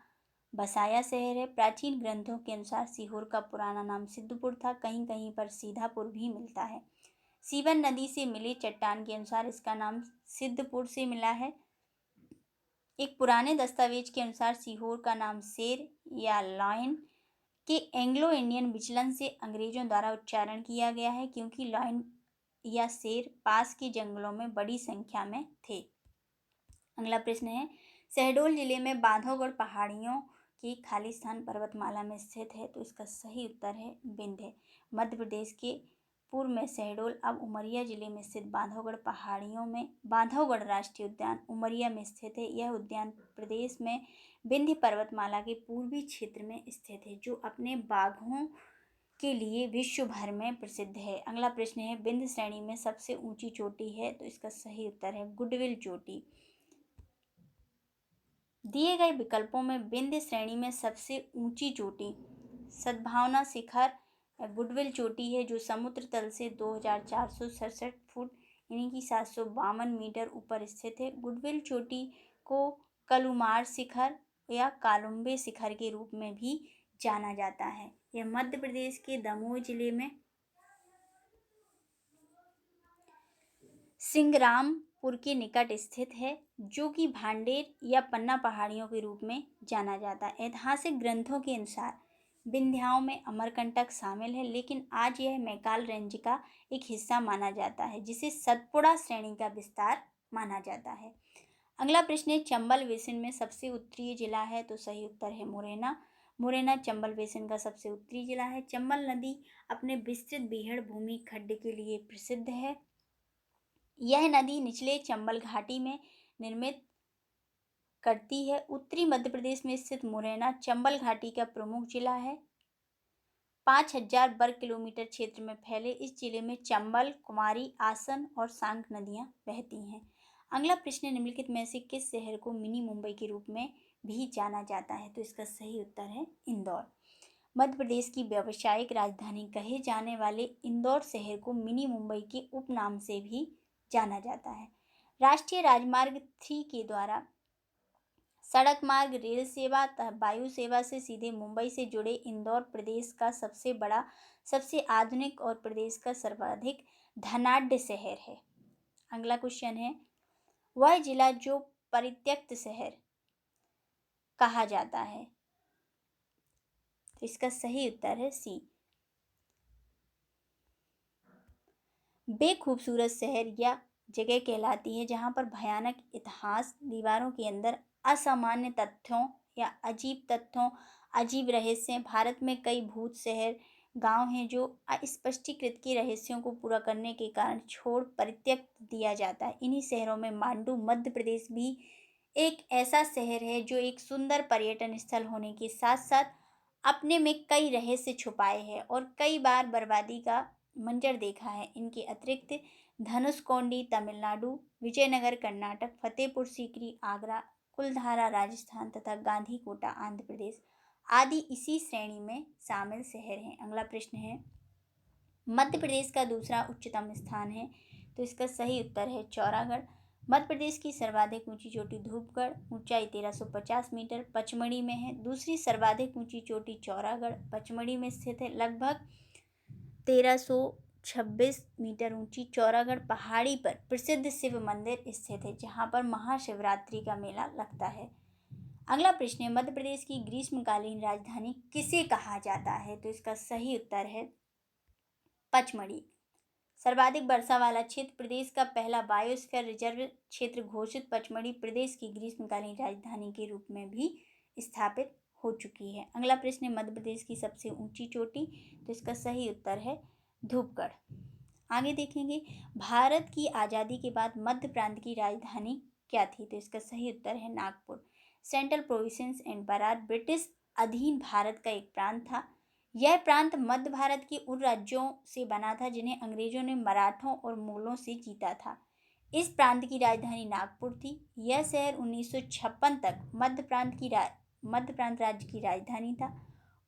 बसाया शहर है। प्राचीन ग्रंथों के अनुसार सीहोर का पुराना नाम सिद्धपुर था। कहीं कहीं पर सीधापुर भी मिलता है। सीवन नदी से मिले चट्टान के अनुसार इसका नाम सिद्धपुर से मिला है। एक पुराने दस्तावेज के अनुसार सीहोर का नाम शेर या लॉयन के एंग्लो इंडियन विचलन से अंग्रेजों द्वारा उच्चारण किया गया है, क्योंकि लॉयन या शेर पास के जंगलों में बड़ी संख्या में थे। अगला प्रश्न है, शहडोल जिले में बांधवगढ़ पहाड़ियों की खालिस्तान पर्वतमाला में स्थित है। तो इसका सही उत्तर है विंध्य। मध्य प्रदेश के पूर्व में शहडोल अब उमरिया जिले में स्थित बांधवगढ़ पहाड़ियों में बांधवगढ़ राष्ट्रीय उद्यान उमरिया में स्थित है। यह उद्यान प्रदेश में विंध्य पर्वतमाला के पूर्वी क्षेत्र में स्थित है, जो अपने बाघों के लिए विश्व भर में प्रसिद्ध है। अगला प्रश्न है, विंध्य श्रेणी में सबसे ऊंची चोटी है। तो इसका सही उत्तर है गुडविल चोटी। दिए गए विकल्पों में विंध्य श्रेणी में सबसे ऊंची चोटी सद्भावना शिखर गुडविल चोटी है, जो समुद्र तल से 2467 फुट यानी कि 752 मीटर ऊपर स्थित है। गुडविल चोटी को कलुमार शिखर या कालुम्बे शिखर के रूप में भी जाना जाता है। यह मध्य प्रदेश के दमोह जिले में सिंगरामपुर के निकट स्थित है, जो कि भांडेर या पन्ना पहाड़ियों के रूप में जाना जाता है। ऐतिहासिक ग्रंथों के अनुसार विंध्याओं में अमरकंटक शामिल है, लेकिन आज यह मैकाल रेंज का एक हिस्सा माना जाता है, जिसे सतपुड़ा श्रेणी का विस्तार माना जाता है। अगला प्रश्न है, चंबल बेसिन में सबसे उत्तरीय जिला है। तो सही उत्तर है मुरैना। मुरैना चंबल बेसिन का सबसे उत्तरी जिला है। चंबल नदी अपने विस्तृत बीहड़ भूमि खड्ड के लिए प्रसिद्ध है। यह नदी निचले चंबल घाटी में निर्मित करती है। उत्तरी मध्य प्रदेश में स्थित मुरैना चंबल घाटी का प्रमुख जिला है। 5000 वर्ग किलोमीटर क्षेत्र में फैले इस जिले में चंबल, कुमारी, आसन और सांक नदियां बहती हैं। अगला प्रश्न है, निम्नलिखित में से किस शहर को मिनी मुंबई के रूप में भी जाना जाता है? तो इसका सही उत्तर है इंदौर। मध्य प्रदेश की व्यावसायिक राजधानी कहे जाने वाले इंदौर शहर को मिनी मुंबई के उपनाम से भी जाना जाता है। राष्ट्रीय राजमार्ग 3 के द्वारा सड़क मार्ग, रेल सेवा तथा वायु सेवा से सीधे मुंबई से जुड़े इंदौर प्रदेश का सबसे बड़ा, सबसे आधुनिक और प्रदेश का सर्वाधिक धनाढ्य शहर है। अगला क्वेश्चन है, वह जिला जो परित्यक्त शहर कहा जाता है? तो इसका सही उत्तर है सी। बेखूबसूरत शहर या जगह कहलाती है जहाँ पर भयानक इतिहास, दीवारों के अंदर असामान्य तथ्यों या अजीब रहस्य। भारत में कई भूत शहर, गांव हैं जो अस्पष्टीकृत के रहस्यों को पूरा करने के कारण छोड़ परित्यक्त दिया जाता है। इन्हीं शहरों में मांडू मध्य प्रदेश भी एक ऐसा शहर है जो एक सुंदर पर्यटन स्थल होने के साथ साथ अपने में कई रहस्य छुपाए हैं और कई बार बर्बादी का मंजर देखा है। इनके अतिरिक्त धनुषकोडी तमिलनाडु, विजयनगर कर्नाटक, फतेहपुर सीकरी आगरा, कुलधारा राजस्थान तथा गांधीकोटा आंध्र प्रदेश आदि इसी श्रेणी में शामिल शहर हैं। अगला प्रश्न है, मध्य प्रदेश का दूसरा उच्चतम स्थान है? तो इसका सही उत्तर है चौरागढ़। मध्य प्रदेश की सर्वाधिक ऊंची चोटी धूपगढ़, ऊंचाई 1350 मीटर, पचमढ़ी में है। दूसरी सर्वाधिक ऊंची चोटी चौरागढ़, पचमढ़ी में स्थित है। लगभग 1326 मीटर ऊंची चौरागढ़ पहाड़ी पर प्रसिद्ध शिव मंदिर स्थित है जहां पर महाशिवरात्रि का मेला लगता है। अगला प्रश्न है, मध्य प्रदेश की ग्रीष्मकालीन राजधानी किसे कहा जाता है? तो इसका सही उत्तर है पचमढ़ी। सर्वाधिक वर्षा वाला क्षेत्र, प्रदेश का पहला बायोस्फीयर रिजर्व क्षेत्र घोषित पचमढ़ी प्रदेश की ग्रीष्मकालीन राजधानी के रूप में भी स्थापित हो चुकी है। अगला प्रश्न है, मध्य प्रदेश की सबसे ऊंची चोटी? तो इसका सही उत्तर है धूपगढ़। आगे देखेंगे, भारत की आज़ादी के बाद मध्य प्रांत की राजधानी क्या थी? तो इसका सही उत्तर है Nagpur. Central province and Berar British अधीन भारत का एक प्रांत था। यह प्रांत मध्य भारत के उन राज्यों से बना था जिन्हें अंग्रेजों ने मराठों और मुगलों से जीता था। इस प्रांत की राजधानी नागपुर थी। यह शहर 1956 तक मध्य प्रांत राज्य की राजधानी था।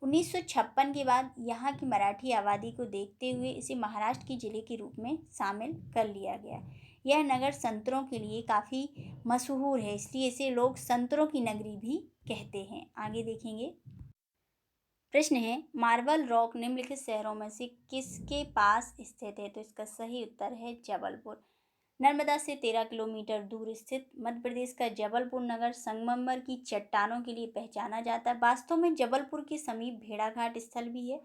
1956 के बाद यहाँ की मराठी आबादी को देखते हुए इसे महाराष्ट्र के जिले के रूप में शामिल कर लिया गया। यह नगर संतरों के लिए काफ़ी मशहूर है, इसलिए इसे लोग संतरों की नगरी भी कहते हैं। आगे देखेंगे, प्रश्न है, मार्बल रॉक निम्नलिखित शहरों में से किसके पास स्थित है? तो इसका सही उत्तर है जबलपुर। नर्मदा से 13 किलोमीटर दूर स्थित मध्य प्रदेश का जबलपुर नगर संगमरमर की चट्टानों के लिए पहचाना जाता है। वास्तव में जबलपुर के समीप भेड़ाघाट स्थल भी है।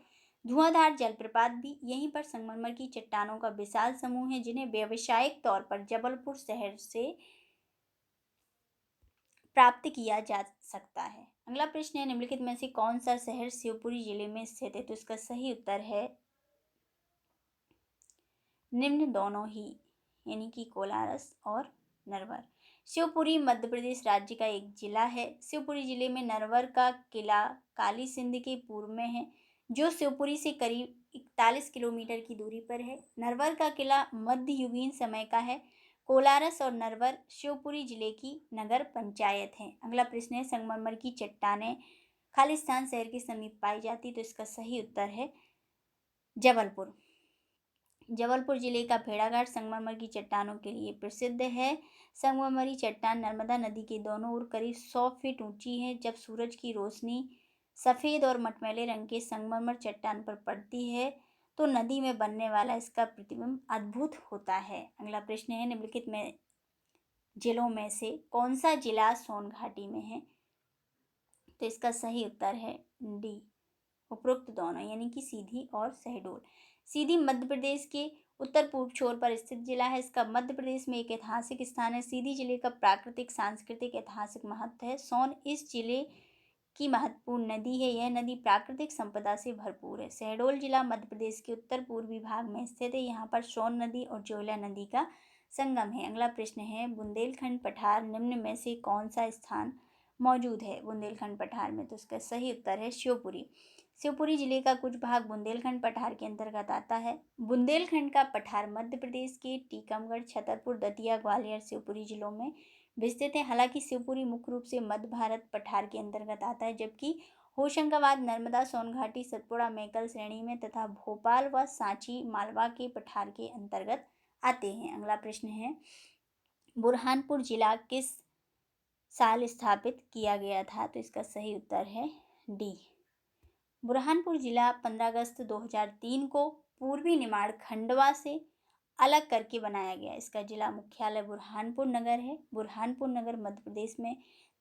धुआंधार जलप्रपात भी यहीं पर संगमरमर की चट्टानों का विशाल समूह है जिन्हें व्यावसायिक तौर पर जबलपुर शहर से प्राप्त किया जा सकता है। अगला प्रश्न है, निम्नलिखित में से कौन सा शहर शिवपुरी जिले में स्थित है? तो इसका सही उत्तर है निम्न दोनों ही, यानी कि कोलारस और नरवर। शिवपुरी मध्य प्रदेश राज्य का एक जिला है। शिवपुरी जिले में नरवर का किला काली सिंध के पूर्व में है जो शिवपुरी से करीब 41 किलोमीटर की दूरी पर है। नरवर का किला मध्ययुगीन समय का है। कोलारस और नरवर शिवपुरी जिले की नगर पंचायत है। अगला प्रश्न है, संगमरमर की चट्टानें खालिस्तान शहर के समीप पाई जाती? तो इसका सही उत्तर है जबलपुर। जबलपुर जिले का भेड़ाघाट संगमरमर की चट्टानों के लिए प्रसिद्ध है। संगमरमरी चट्टान नर्मदा नदी के दोनों ओर करीब 100 फीट ऊंची है। जब सूरज की रोशनी सफ़ेद और मटमैले रंग के संगमरमर चट्टान पर पड़ती है तो नदी में बनने वाला इसका प्रतिबिंब अद्भुत होता है। अगला प्रश्न है, निम्नलिखित में जिलों में से कौन सा जिला सोन घाटी में है? तो इसका सही उत्तर है डी, उपरोक्त दोनों, यानी कि सीधी और शहडोल। सीधी मध्य प्रदेश के उत्तर पूर्व छोर पर स्थित जिला है। इसका मध्य प्रदेश में एक ऐतिहासिक स्थान है। सीधी जिले का प्राकृतिक, सांस्कृतिक, ऐतिहासिक महत्व है। सोन इस जिले की महत्वपूर्ण नदी है। यह नदी प्राकृतिक संपदा से भरपूर है। शहडोल जिला मध्य प्रदेश के उत्तर पूर्वी भाग में स्थित है। यहाँ पर सोन नदी और जोयला नदी का संगम है। अगला प्रश्न है बुंदेलखंड पठार निम्न में से कौन सा स्थान मौजूद है बुंदेलखंड पठार में? तो इसका सही उत्तर है शिवपुरी। शिवपुरी जिले का कुछ भाग बुंदेलखंड पठार के अंतर्गत आता है। बुंदेलखंड का पठार मध्य प्रदेश के टीकमगढ़, छतरपुर, दतिया, ग्वालियर, शिवपुरी जिलों में विस्तृत है। हालांकि शिवपुरी मुख्य रूप से मध्य भारत पठार के अंतर्गत आता है, जबकि होशंगाबाद, नर्मदा, सोनघाटी, सतपुड़ा, मैकल श्रेणी में तथा भोपाल व सांची मालवा के पठार के अंतर्गत आते हैं। अगला प्रश्न है बुरहानपुर जिला किस साल स्थापित किया गया था? तो इसका सही उत्तर है डी। बुरहानपुर जिला 15 अगस्त 2003 को पूर्वी निमाड़ खंडवा से अलग करके बनाया गया। इसका जिला मुख्यालय बुरहानपुर नगर है। बुरहानपुर नगर मध्य प्रदेश में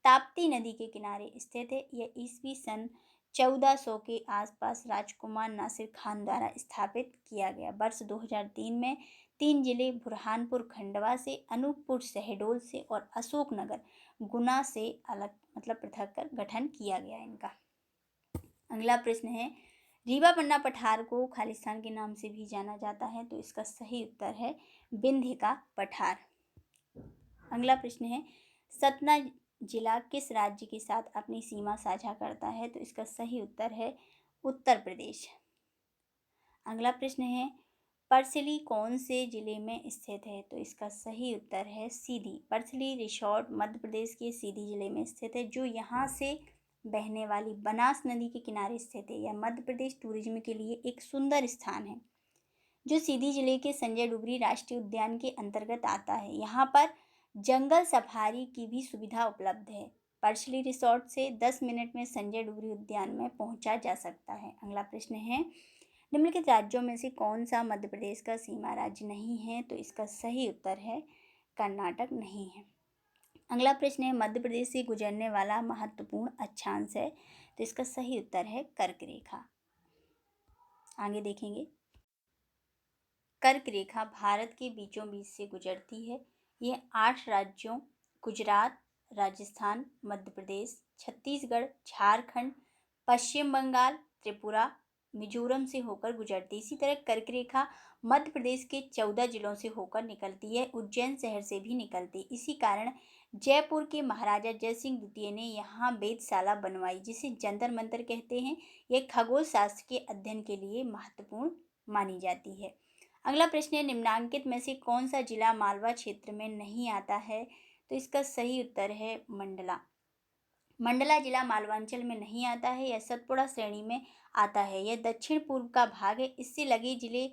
ताप्ती नदी के किनारे स्थित है। यह ईस्वी सन 1400 के आसपास राजकुमार नासिर खान द्वारा स्थापित किया गया। वर्ष 2003 में 3 जिले बुरहानपुर खंडवा से, अनूपपुर शहडोल से और अशोकनगर गुना से अलग पृथक कर गठन किया गया इनका। अगला प्रश्न है रीवा पन्ना पठार को खालिस्तान के नाम से भी जाना जाता है। तो इसका सही उत्तर है विंध्य का पठार। अगला प्रश्न है सतना जिला किस राज्य के साथ अपनी सीमा साझा करता है? तो इसका सही उत्तर है उत्तर प्रदेश। अगला प्रश्न है परसली कौन से जिले में स्थित है? तो इसका सही उत्तर है सीधी। परसली रिसोर्ट मध्य प्रदेश के सीधी जिले में स्थित है, जो यहाँ से बहने वाली बनास नदी के किनारे स्थित है। यह मध्य प्रदेश टूरिज्म के लिए एक सुंदर स्थान है, जो सीधी जिले के संजय डुगरी राष्ट्रीय उद्यान के अंतर्गत आता है। यहाँ पर जंगल सफारी की भी सुविधा उपलब्ध है। परसली रिसोर्ट से 10 मिनट में संजय डुगरी उद्यान में पहुँचा जा सकता है। अगला प्रश्न है निम्नलिखित राज्यों में से कौन सा मध्य प्रदेश का सीमा राज्य नहीं है? तो इसका सही उत्तर है कर्नाटक नहीं है। अगला प्रश्न है मध्य प्रदेश से गुजरने वाला महत्वपूर्ण अक्षांश है। तो इसका सही उत्तर है कर्क रेखा। आगे देखेंगे कर्क रेखा भारत के बीचों बीच से गुजरती है। यह 8 राज्यों गुजरात, राजस्थान, मध्य प्रदेश, छत्तीसगढ़, झारखंड, पश्चिम बंगाल, त्रिपुरा, मिजोरम से होकर गुजरती। इसी तरह कर्क रेखा मध्य प्रदेश के 14 जिलों से होकर निकलती है। उज्जैन शहर से भी निकलती। इसी कारण जयपुर के महाराजा जयसिंह द्वितीय ने यहाँ वेधशाला बनवाई, जिसे जंतर मंतर कहते हैं। यह खगोल शास्त्र के अध्ययन के लिए महत्वपूर्ण मानी जाती है। अगला प्रश्न है निम्नांकित में से कौन सा जिला मालवा क्षेत्र में नहीं आता है? तो इसका सही उत्तर है मंडला। मंडला जिला मालवांचल में नहीं आता है। यह सतपुड़ा श्रेणी में आता है। यह दक्षिण पूर्व का भाग है। इससे लगे जिले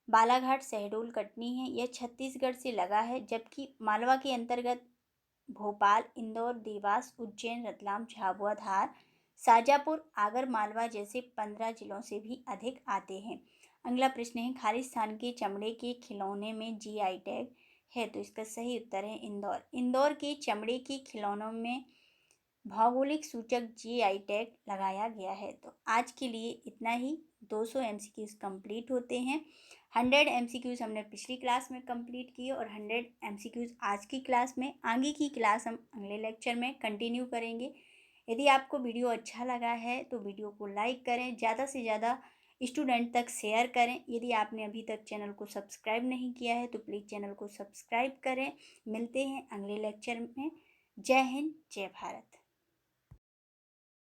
बालाघाट, शहडोल, कटनी है। यह छत्तीसगढ़ से लगा है, जबकि मालवा के अंतर्गत भोपाल, इंदौर, देवास, उज्जैन, रतलाम, झाबुआ, धार, शाजापुर, आगर मालवा जैसे 15 जिलों से भी अधिक आते हैं। अगला प्रश्न है खालिस्तान के चमड़े के खिलौने में जीआई टैग है। तो इसका सही उत्तर है इंदौर। इंदौर के चमड़े के खिलौनों में भौगोलिक सूचक जीआई टैग लगाया गया है। तो आज के लिए इतना ही। 200 MCQs कंप्लीट होते हैं। 100 MCQs हमने पिछली क्लास में कंप्लीट किए और 100 MCQs आज की क्लास में। आगे की क्लास हम अगले लेक्चर में कंटिन्यू करेंगे। यदि आपको वीडियो अच्छा लगा है तो वीडियो को लाइक करें, ज़्यादा से ज़्यादा स्टूडेंट तक शेयर करें। यदि आपने अभी तक चैनल को सब्सक्राइब नहीं किया है तो प्लीज़ चैनल को सब्सक्राइब करें। मिलते हैं अगले लेक्चर में। जय हिंद, जय भारत।